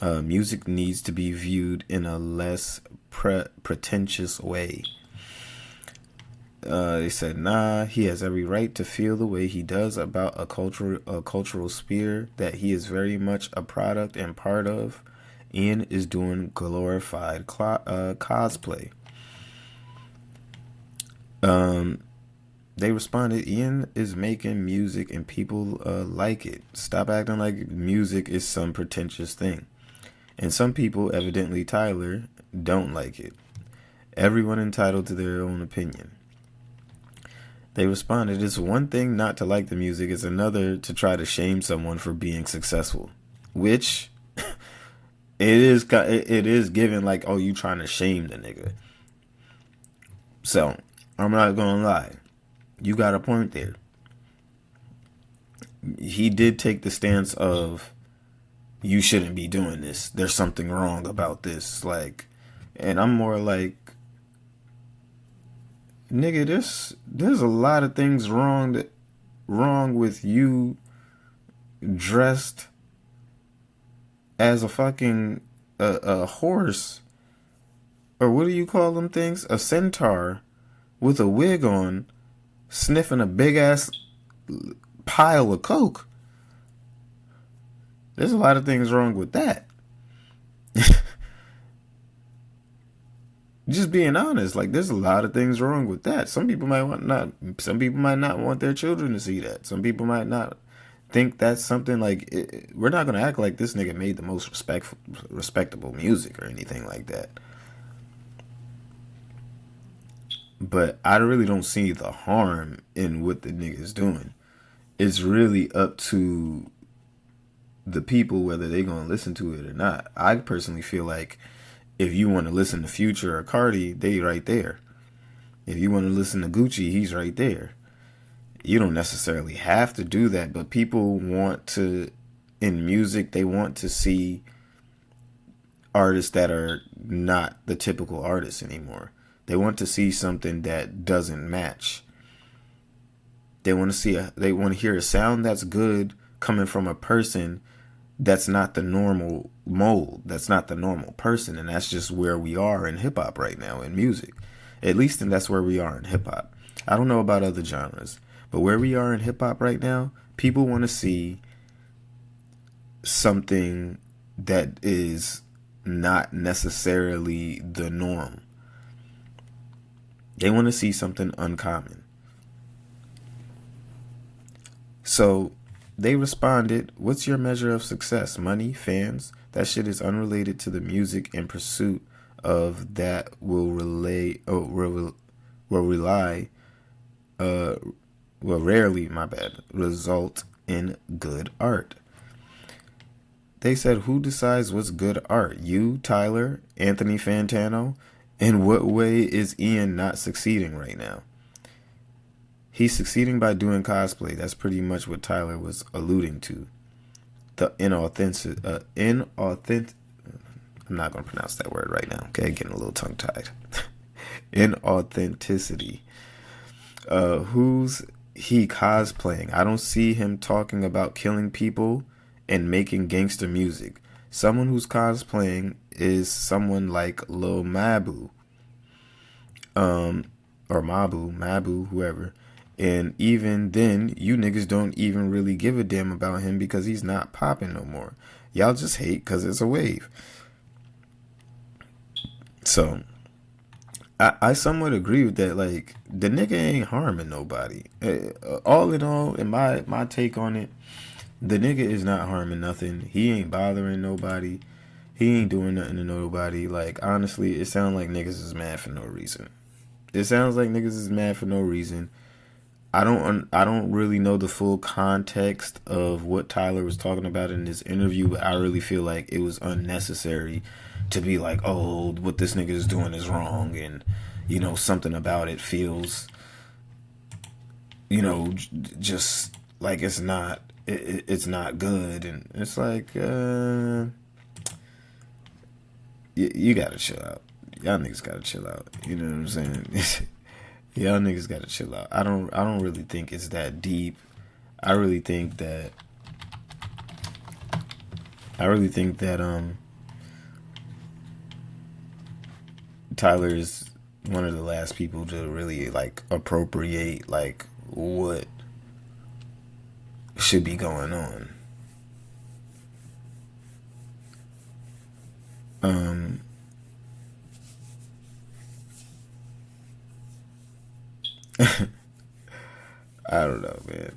Music needs to be viewed in a less pretentious way. They said, nah, he has every right to feel the way he does about a cultural sphere that he is very much a product and part of. Ian is doing glorified cosplay. They responded, Ian is making music and people like it. Stop acting like music is some pretentious thing. And some people, evidently Tyler, don't like it. Everyone entitled to their own opinion. They responded, it's one thing not to like the music, it's another to try to shame someone for being successful. Which... It is given like, oh, you trying to shame the nigga. So, I'm not gonna lie. You got a point there. He did take the stance of, you shouldn't be doing this. There's something wrong about this. Like, and I'm more like, nigga, there's a lot of things wrong with you dressed as a fucking a horse, or what do you call them things? A centaur with a wig on, sniffing a big ass pile of coke. There's a lot of things wrong with that. Just being honest, like there's a lot of things wrong with that. Some people might not want their children to see that. Some people might not think that's something like we're not gonna act like this nigga made the most respectable music or anything like that. But I really don't see the harm in what the nigga's doing. It's really up to the people whether they gonna listen to it or not. I personally feel like if you want to listen to Future or Cardi, they right there. If you want to listen to Gucci, he's right there. You don't necessarily have to do that, but people want to, in music, they want to see artists that are not the typical artists anymore. They want to see something that doesn't match. They want to hear a sound that's good coming from a person that's not the normal mold, that's not the normal person, and that's just where we are in hip hop right now in music. At least, and that's where we are in hip hop. I don't know about other genres. But where we are in hip-hop right now, people want to see something that is not necessarily the norm. They want to see something uncommon. So they responded, what's your measure of success? Money? Fans? That shit is unrelated to the music and pursuit of that will rarely result in good art. They said, who decides what's good art? You, Tyler, Anthony Fantano? In what way is Ian not succeeding right now? He's succeeding by doing cosplay. That's pretty much what Tyler was alluding to. The inauthentic. I'm not going to pronounce that word right now. Okay, getting a little tongue-tied. Inauthenticity. Who's he cosplaying? I don't see him talking about killing people and making gangster music. Someone who's cosplaying is someone like Lil Mabu, or Mabu, whoever. And even then, you niggas don't even really give a damn about him because he's not popping no more. Y'all just hate because it's a wave. So I somewhat agree with that. Like, the nigga ain't harming nobody. All in all, in my take on it, the nigga is not harming nothing. He ain't bothering nobody. He ain't doing nothing to nobody. Like, honestly, it sounds like niggas is mad for no reason. It sounds like niggas is mad for no reason. I don't really know the full context of what Tyler was talking about in this interview, but I really feel like it was unnecessary to be like, oh, what this nigga is doing is wrong, and, you know, something about it feels, you know, just like it's not good. And it's like, you gotta chill out. y'all niggas gotta chill out. You know what I'm saying? Y'all niggas gotta chill out. I don't really think it's that deep. I really think that Tyler is one of the last people to really like appropriate like what should be going on. I don't know, man.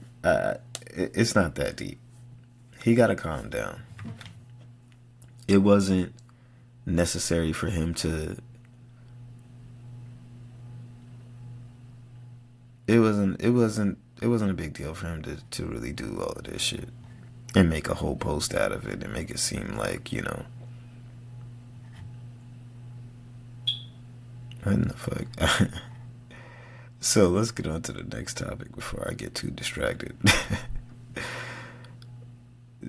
It's not that deep. He gotta calm down. It wasn't necessary for him to. It wasn't a big deal for him to really do all of this shit and make a whole post out of it and make it seem like, you know, what the fuck. So let's get on to the next topic before I get too distracted.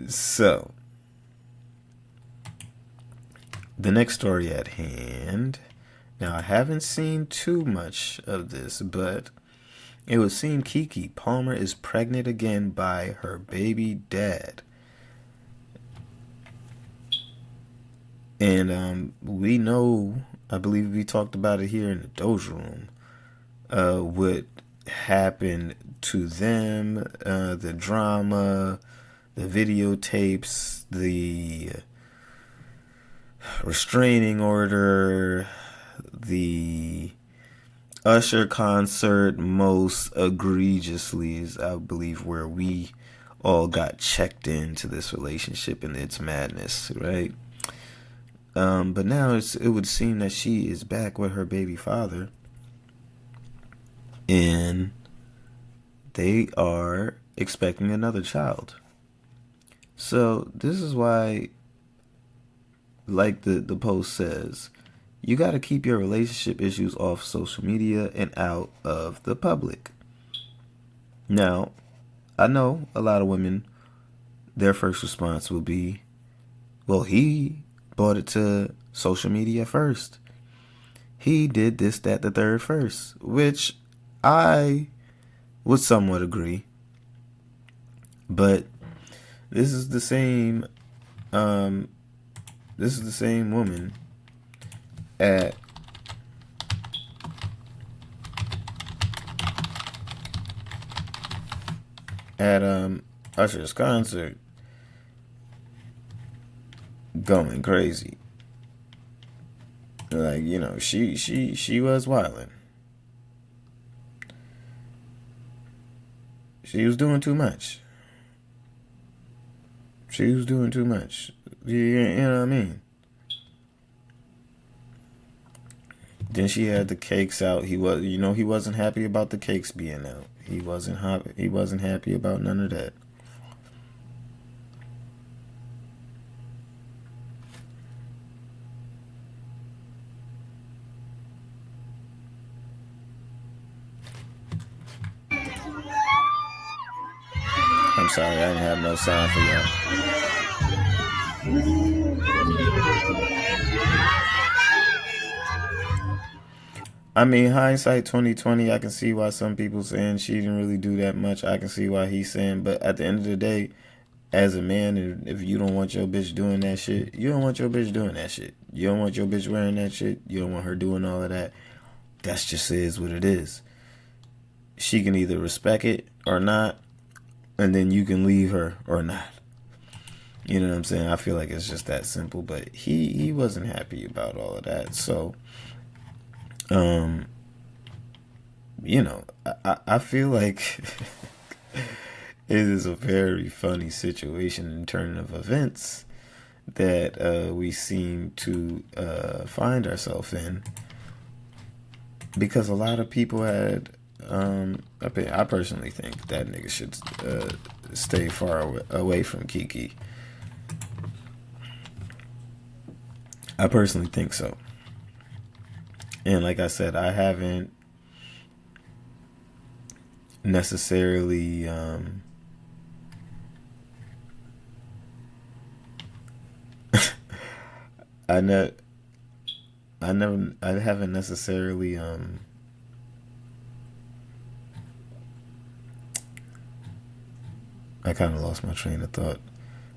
So the next story at hand. Now I haven't seen too much of this, but it would seem Keke Palmer is pregnant again by her baby dad. And we know, I believe we talked about it here in the Doja room, what happened to them, the drama, the videotapes, the restraining order, the Usher concert, most egregiously is, I believe, where we all got checked into this relationship and its madness, right? But now it would seem that she is back with her baby father, and they are expecting another child. So this is why, like the post says, you got to keep your relationship issues off social media and out of the public. Now, I know a lot of women, their first response will be, well, he brought it to social media first. He did this, that, the third first, which I would somewhat agree. But this is the same woman at Usher's concert going crazy. Like, you know, she was wilding. She was doing too much. You know what I mean? Then she had the cakes out. He wasn't happy about the cakes being out. He wasn't happy about none of that. I'm sorry, I didn't have no sound for y'all. I mean, hindsight 2020, I can see why some people saying she didn't really do that much. I can see why he's saying, but at the end of the day, as a man, if you don't want your bitch doing that shit, you don't want your bitch doing that shit. You don't want your bitch wearing that shit. You don't want her doing all of that. That's just is what it is. She can either respect it or not, and then you can leave her or not. You know what I'm saying? I feel like it's just that simple, but he wasn't happy about all of that. So, you know, I feel like it is a very funny situation in turn of events that we seem to find ourselves in, because a lot of people had, I personally think that nigga should stay far away from Keke. I personally think so. And like I said, I haven't necessarily I haven't necessarily I kind of lost my train of thought.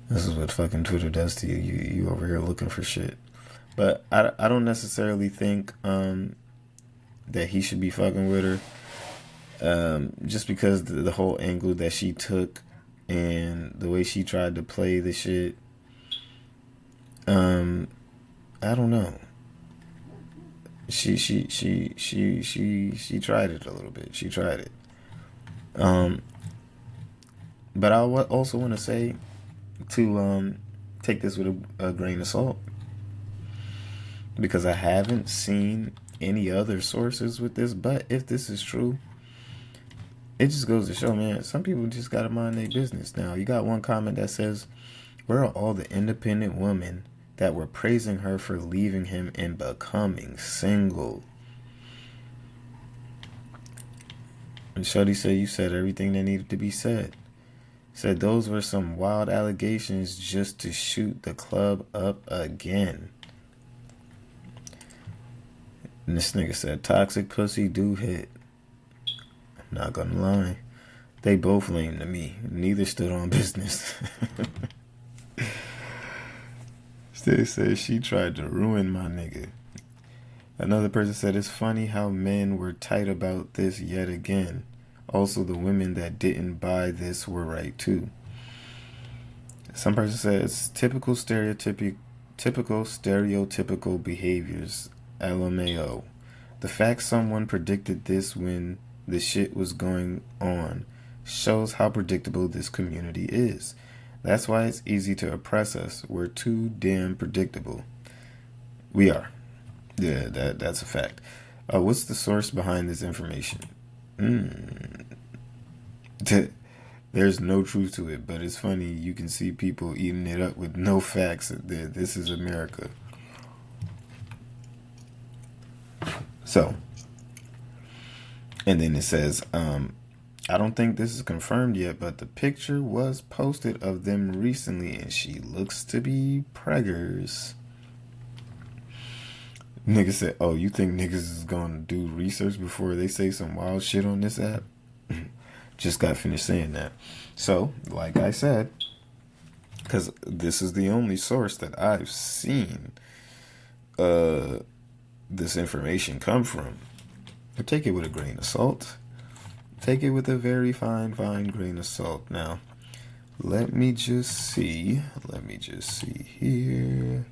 This is what fucking Twitter does to you. You over here looking for shit. But I don't necessarily think that he should be fucking with her. Just because the whole angle that she took and the way she tried to play the shit. I don't know. She tried it a little bit. She tried it. But I also want to say to take this with a grain of salt, because I haven't seen any other sources with this. But if this is true, it just goes to show, man, some people just gotta mind their business. Now, you got one comment that says, where are all the independent women that were praising her for leaving him and becoming single? And Shuddy said, you said everything that needed to be said. Said those were some wild allegations just to shoot the club up again. And this nigga said, toxic pussy do hit. I'm not gonna lie. They both lame to me. Neither stood on business. They said she tried to ruin my nigga. Another person said, it's funny how men were tight about this yet again. Also, the women that didn't buy this were right too. Some person said, it's typical stereotypical behaviors. LMAO. The fact someone predicted this when the shit was going on shows how predictable this community is. That's why it's easy to oppress us. We're too damn predictable. We are. Yeah, that's a fact. What's the source behind this information? There's no truth to it, but it's funny. You can see people eating it up with no facts. This is America. So, and then it says, I don't think this is confirmed yet, but the picture was posted of them recently, and she looks to be preggers. Nigga said, oh, you think niggas is gonna do research before they say some wild shit on this app? Just got finished saying that. So, like I said, because this is the only source that I've seen this information come from. But take it with a grain of salt. Take it with a very fine grain of salt. Now, let me just see here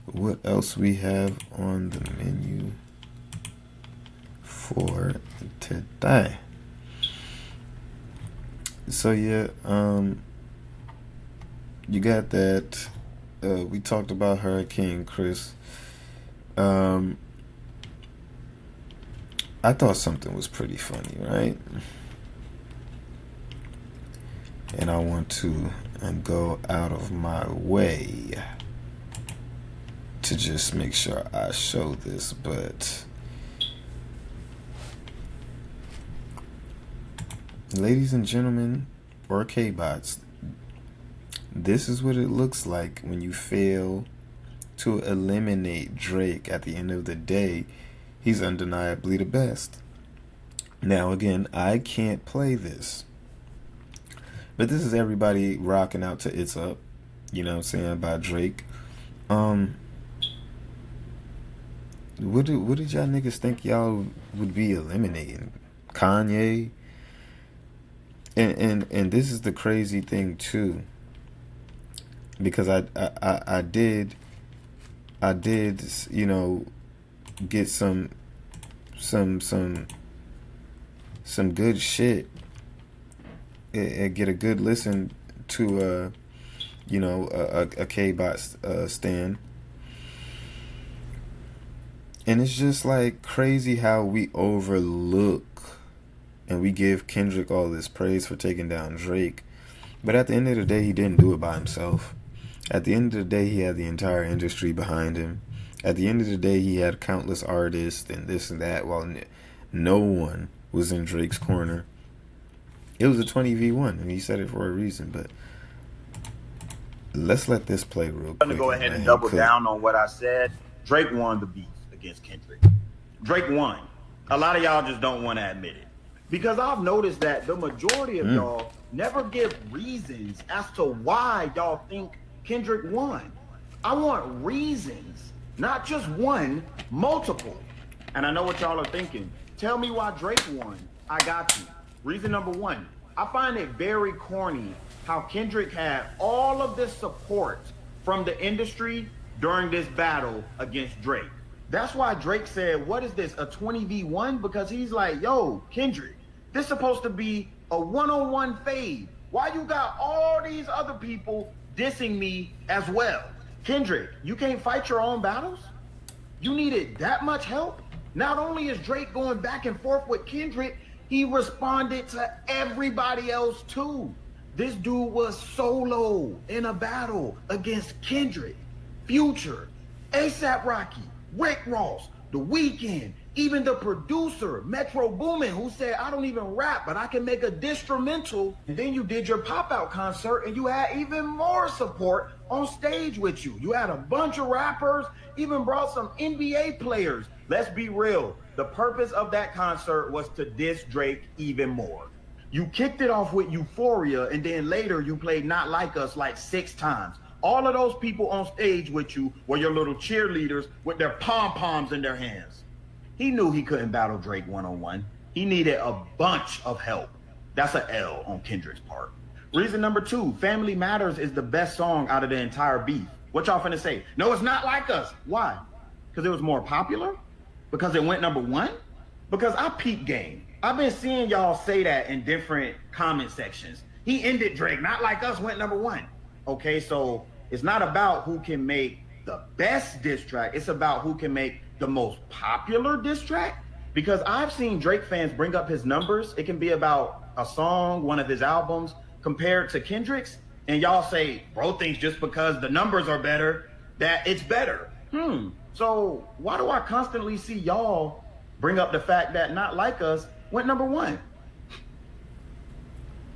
what else we have on the menu for today. So yeah, you got that. We talked about Hurricane Chris. I thought something was pretty funny, right? And I want to go out of my way to just make sure I show this, but ladies and gentlemen, or K-bots, this is what it looks like when you fail to eliminate Drake. At the end of the day, he's undeniably the best. Now, again, I can't play this, but this is everybody rocking out to It's Up, you know what I'm saying, by Drake. What did y'all niggas think y'all would be eliminating? Kanye? And this is the crazy thing too, because I did, you know, get some good shit and get a good listen to you know, a K-bot stand. And it's just like crazy how we overlook and we give Kendrick all this praise for taking down Drake. But at the end of the day, he didn't do it by himself. At the end of the day, he had the entire industry behind him. At the end of the day, he had countless artists and this and that, while no one was in Drake's corner. It was a 20v1, and he said it for a reason, but let's let this play real quick. I'm going to go ahead and double down on what I said. Drake won the beef against Kendrick. Drake won. A lot of y'all just don't want to admit it. Because I've noticed that the majority of y'all never give reasons as to why y'all think Kendrick won. I want reasons, not just one, multiple. And I know what y'all are thinking. Tell me why Drake won. I got you. Reason number one, I find it very corny how Kendrick had all of this support from the industry during this battle against Drake. That's why Drake said, what is this, a 20v1? Because he's like, yo, Kendrick, this is supposed to be a one-on-one fade. Why you got all these other people dissing me as well? Kendrick, you can't fight your own battles? You needed that much help? Not only is Drake going back and forth with Kendrick, he responded to everybody else too. This dude was solo in a battle against Kendrick, Future, A$AP Rocky, Rick Ross, The Weeknd, even the producer, Metro Boomin, who said, I don't even rap, but I can make a distrumental. And then you did your pop-out concert and you had even more support on stage with you. You had a bunch of rappers, even brought some NBA players. Let's be real. The purpose of that concert was to diss Drake even more. You kicked it off with Euphoria, and then later you played Not Like Us like 6 times. All of those people on stage with you were your little cheerleaders with their pom-poms in their hands. He knew he couldn't battle Drake one-on-one. He needed a bunch of help. That's an L on Kendrick's part. Reason number 2, Family Matters is the best song out of the entire beef. What y'all finna say? No, it's Not Like Us. Why? Because it was more popular? Because it went number 1? Because I peep game. I've been seeing y'all say that in different comment sections. He ended Drake, Not Like Us went number 1. Okay, so it's not about who can make the best diss track. It's about who can make the most popular diss track. Because I've seen Drake fans bring up his numbers. It can be about a song, one of his albums, compared to Kendrick's. And y'all say, bro thinks just because the numbers are better, that it's better. So why do I constantly see y'all bring up the fact that Not Like Us went number 1?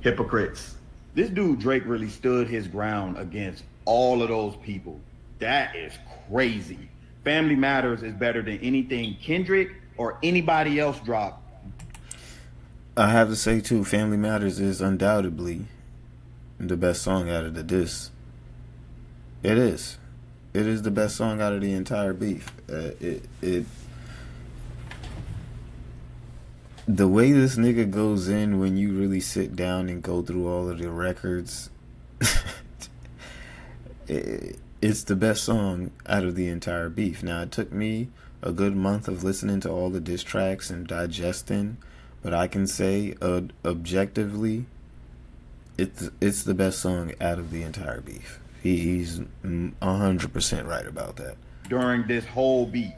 Hypocrites. This dude Drake really stood his ground against all of those people. That is crazy. Family Matters is better than anything Kendrick or anybody else dropped. I have to say too, Family Matters is undoubtedly the best song out of the diss. It is. It is the best song out of the entire beef. The way this nigga goes in when you really sit down and go through all of the records, it's the best song out of the entire beef. Now, it took me a good month of listening to all the diss tracks and digesting, but I can say objectively, it's the best song out of the entire beef. He's 100% right about that. During this whole beef,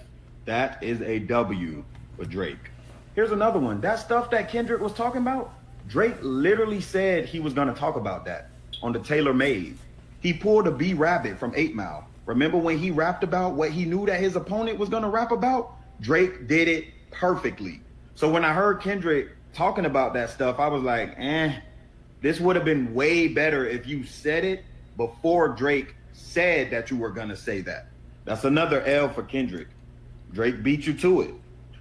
that is a W for Drake. Here's another one. That stuff that Kendrick was talking about, Drake literally said he was going to talk about that on the Taylor Made. He pulled a B Rabbit from 8 Mile. Remember when he rapped about what he knew that his opponent was going to rap about? Drake did it perfectly. So when I heard Kendrick talking about that stuff, I was like, this would have been way better if you said it before Drake said that you were going to say that. That's another L for Kendrick. Drake beat you to it.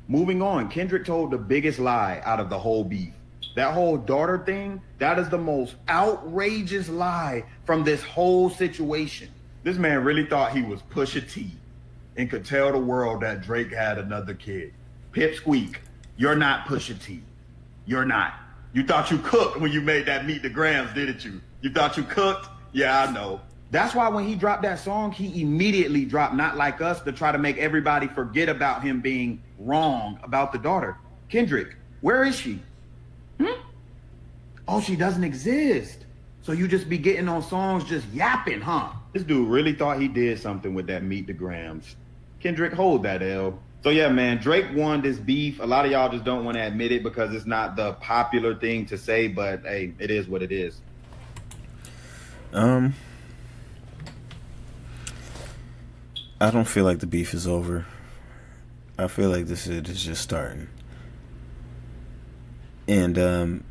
Moving on, Kendrick told the biggest lie out of the whole beef. That whole daughter thing, that is the most outrageous lie from this whole situation. This man really thought he was Pusha T and could tell the world that Drake had another kid. Pipsqueak, you're not Pusha T. You're not. You thought you cooked when you made that Meet the Grams, didn't you? You thought you cooked? Yeah, I know. That's why when he dropped that song, he immediately dropped Not Like Us to try to make everybody forget about him being wrong about the daughter. Kendrick, where is she? Oh, she doesn't exist. So you just be getting on songs just yapping, huh? This dude really thought he did something with that Meet the Grams. Kendrick, hold that L. So yeah, man, Drake won this beef. A lot of y'all just don't want to admit it because it's not the popular thing to say, but hey, it is what it is. I don't feel like the beef is over. I feel like this shit is just starting. And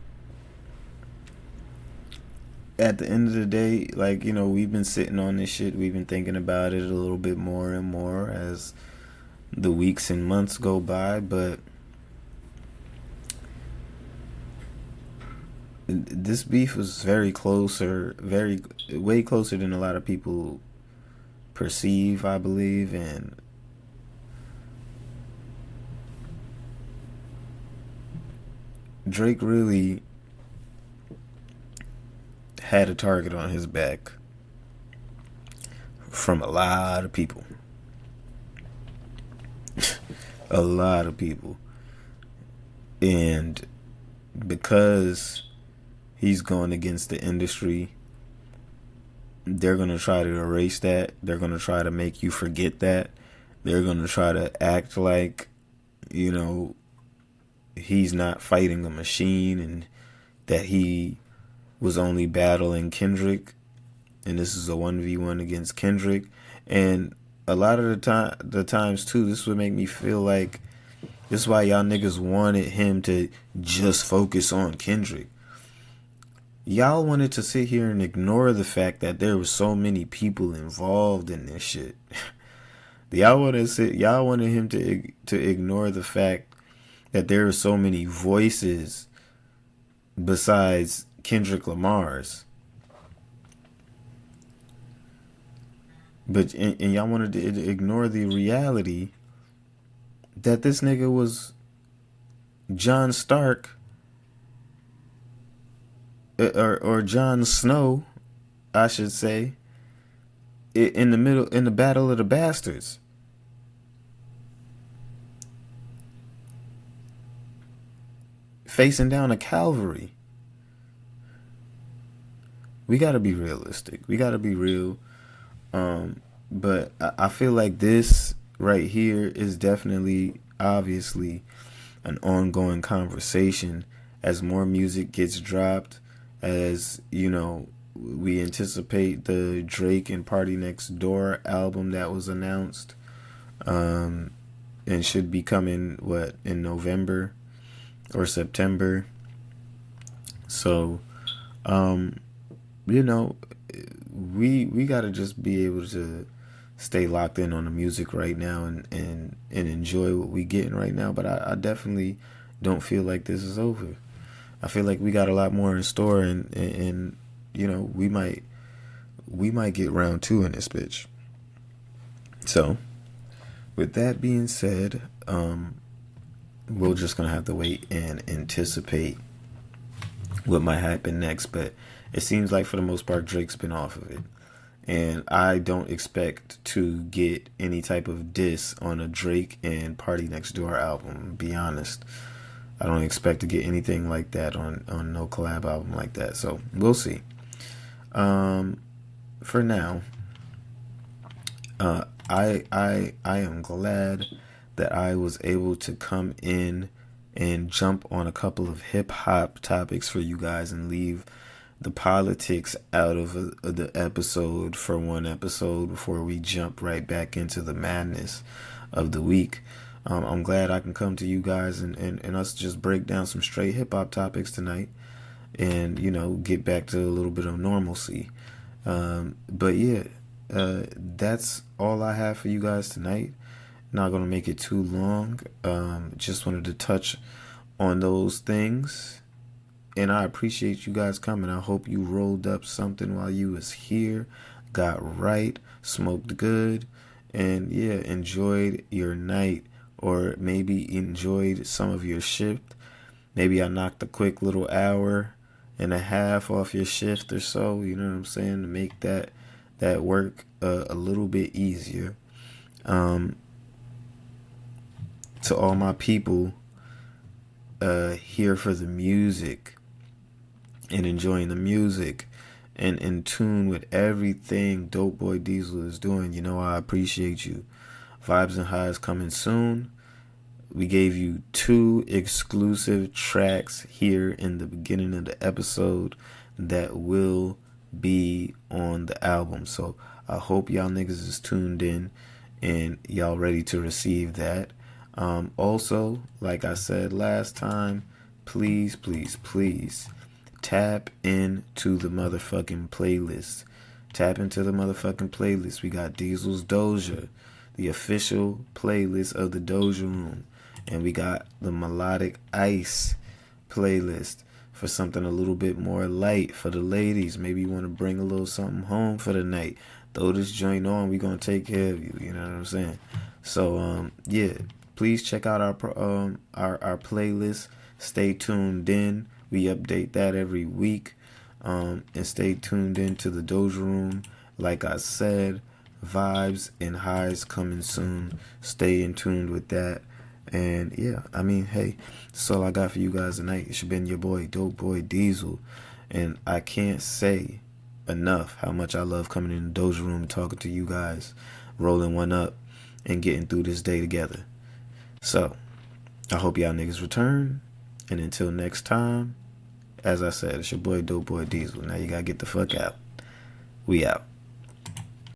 at the end of the day, like, you know, we've been sitting on this shit. We've been thinking about it a little bit more and more as the weeks and months go by, but this beef was way closer than a lot of people perceive, I believe, and Drake really had a target on his back from a lot of people. A lot of people. And because he's going against the industry, they're going to try to erase that. They're going to try to make you forget that. They're going to try to act like, you know, he's not fighting a machine and that he was only battling Kendrick and this is a 1v1 against Kendrick. And a lot of the times too, this would make me feel like this is why y'all niggas wanted him to just focus on Kendrick. Y'all wanted to sit here and ignore the fact that there were so many people involved in this shit. Y'all wanted him to ignore the fact that there are so many voices besides Kendrick Lamar's. But and y'all wanted to ignore the reality that this nigga was John Stark or Jon Snow, I should say, in the Battle of the Bastards. Facing down a cavalry. We gotta be realistic. We gotta be real. But I feel like this right here is definitely, obviously, an ongoing conversation as more music gets dropped, as, you know, we anticipate the Drake and Party Next Door album that was announced, and should be coming, in November or September. So, you know, we gotta just be able to stay locked in on the music right now and enjoy what we getting right now. But I definitely don't feel like this is over. I feel like we got a lot more in store, and you know, we might get round 2 in this bitch. So, with that being said, we're just gonna have to wait and anticipate what might happen next. But it seems like for the most part Drake's been off of it, and I don't expect to get any type of diss on a Drake and Party Next Door album, to be honest. I don't expect to get anything like that on no collab album like that. So we'll see. For now, I am glad that I was able to come in and jump on a couple of hip hop topics for you guys and leave the politics out of the episode for one episode before we jump right back into the madness of the week. I'm glad I can come to you guys and us just break down some straight hip hop topics tonight and, you know, get back to a little bit of normalcy. But yeah, that's all I have for you guys tonight. Not gonna make it too long. Just wanted to touch on those things. And I appreciate you guys coming. I hope you rolled up something while you was here, got right, smoked good, and yeah, enjoyed your night, or maybe enjoyed some of your shift. Maybe I knocked a quick little hour and a half off your shift or so, you know what I'm saying, to make that work a little bit easier. To all my people here for the music and enjoying the music and in tune with everything Dope Boy Diesel is doing, you know, I appreciate you. Vibes and Highs coming soon. We gave you 2 exclusive tracks here in the beginning of the episode that will be on the album. So I hope y'all niggas is tuned in and y'all ready to receive that. Also, like I said last time, please tap into the motherfucking playlist. Tap into the motherfucking playlist. We got Diesel's Doja, the official playlist of the Doja Room. And we got the Melodic Ice playlist for something a little bit more light for the ladies. Maybe you want to bring a little something home for the night. Throw this joint on. We gonna take care of you. You know what I'm saying? So yeah, please check out our playlist. Stay tuned in. We update that every week. And stay tuned in to the Doja Room. Like I said, vibes and highs coming soon. Stay in tune with that. And yeah, I mean, hey, that's all I got for you guys tonight. It's been your boy, Dope Boy Diesel. And I can't say enough how much I love coming in the Doja Room and talking to you guys, rolling one up, and getting through this day together. So, I hope y'all niggas return. And until next time, as I said, it's your boy, Dope Boy Diesel. Now you gotta get the fuck out. We out.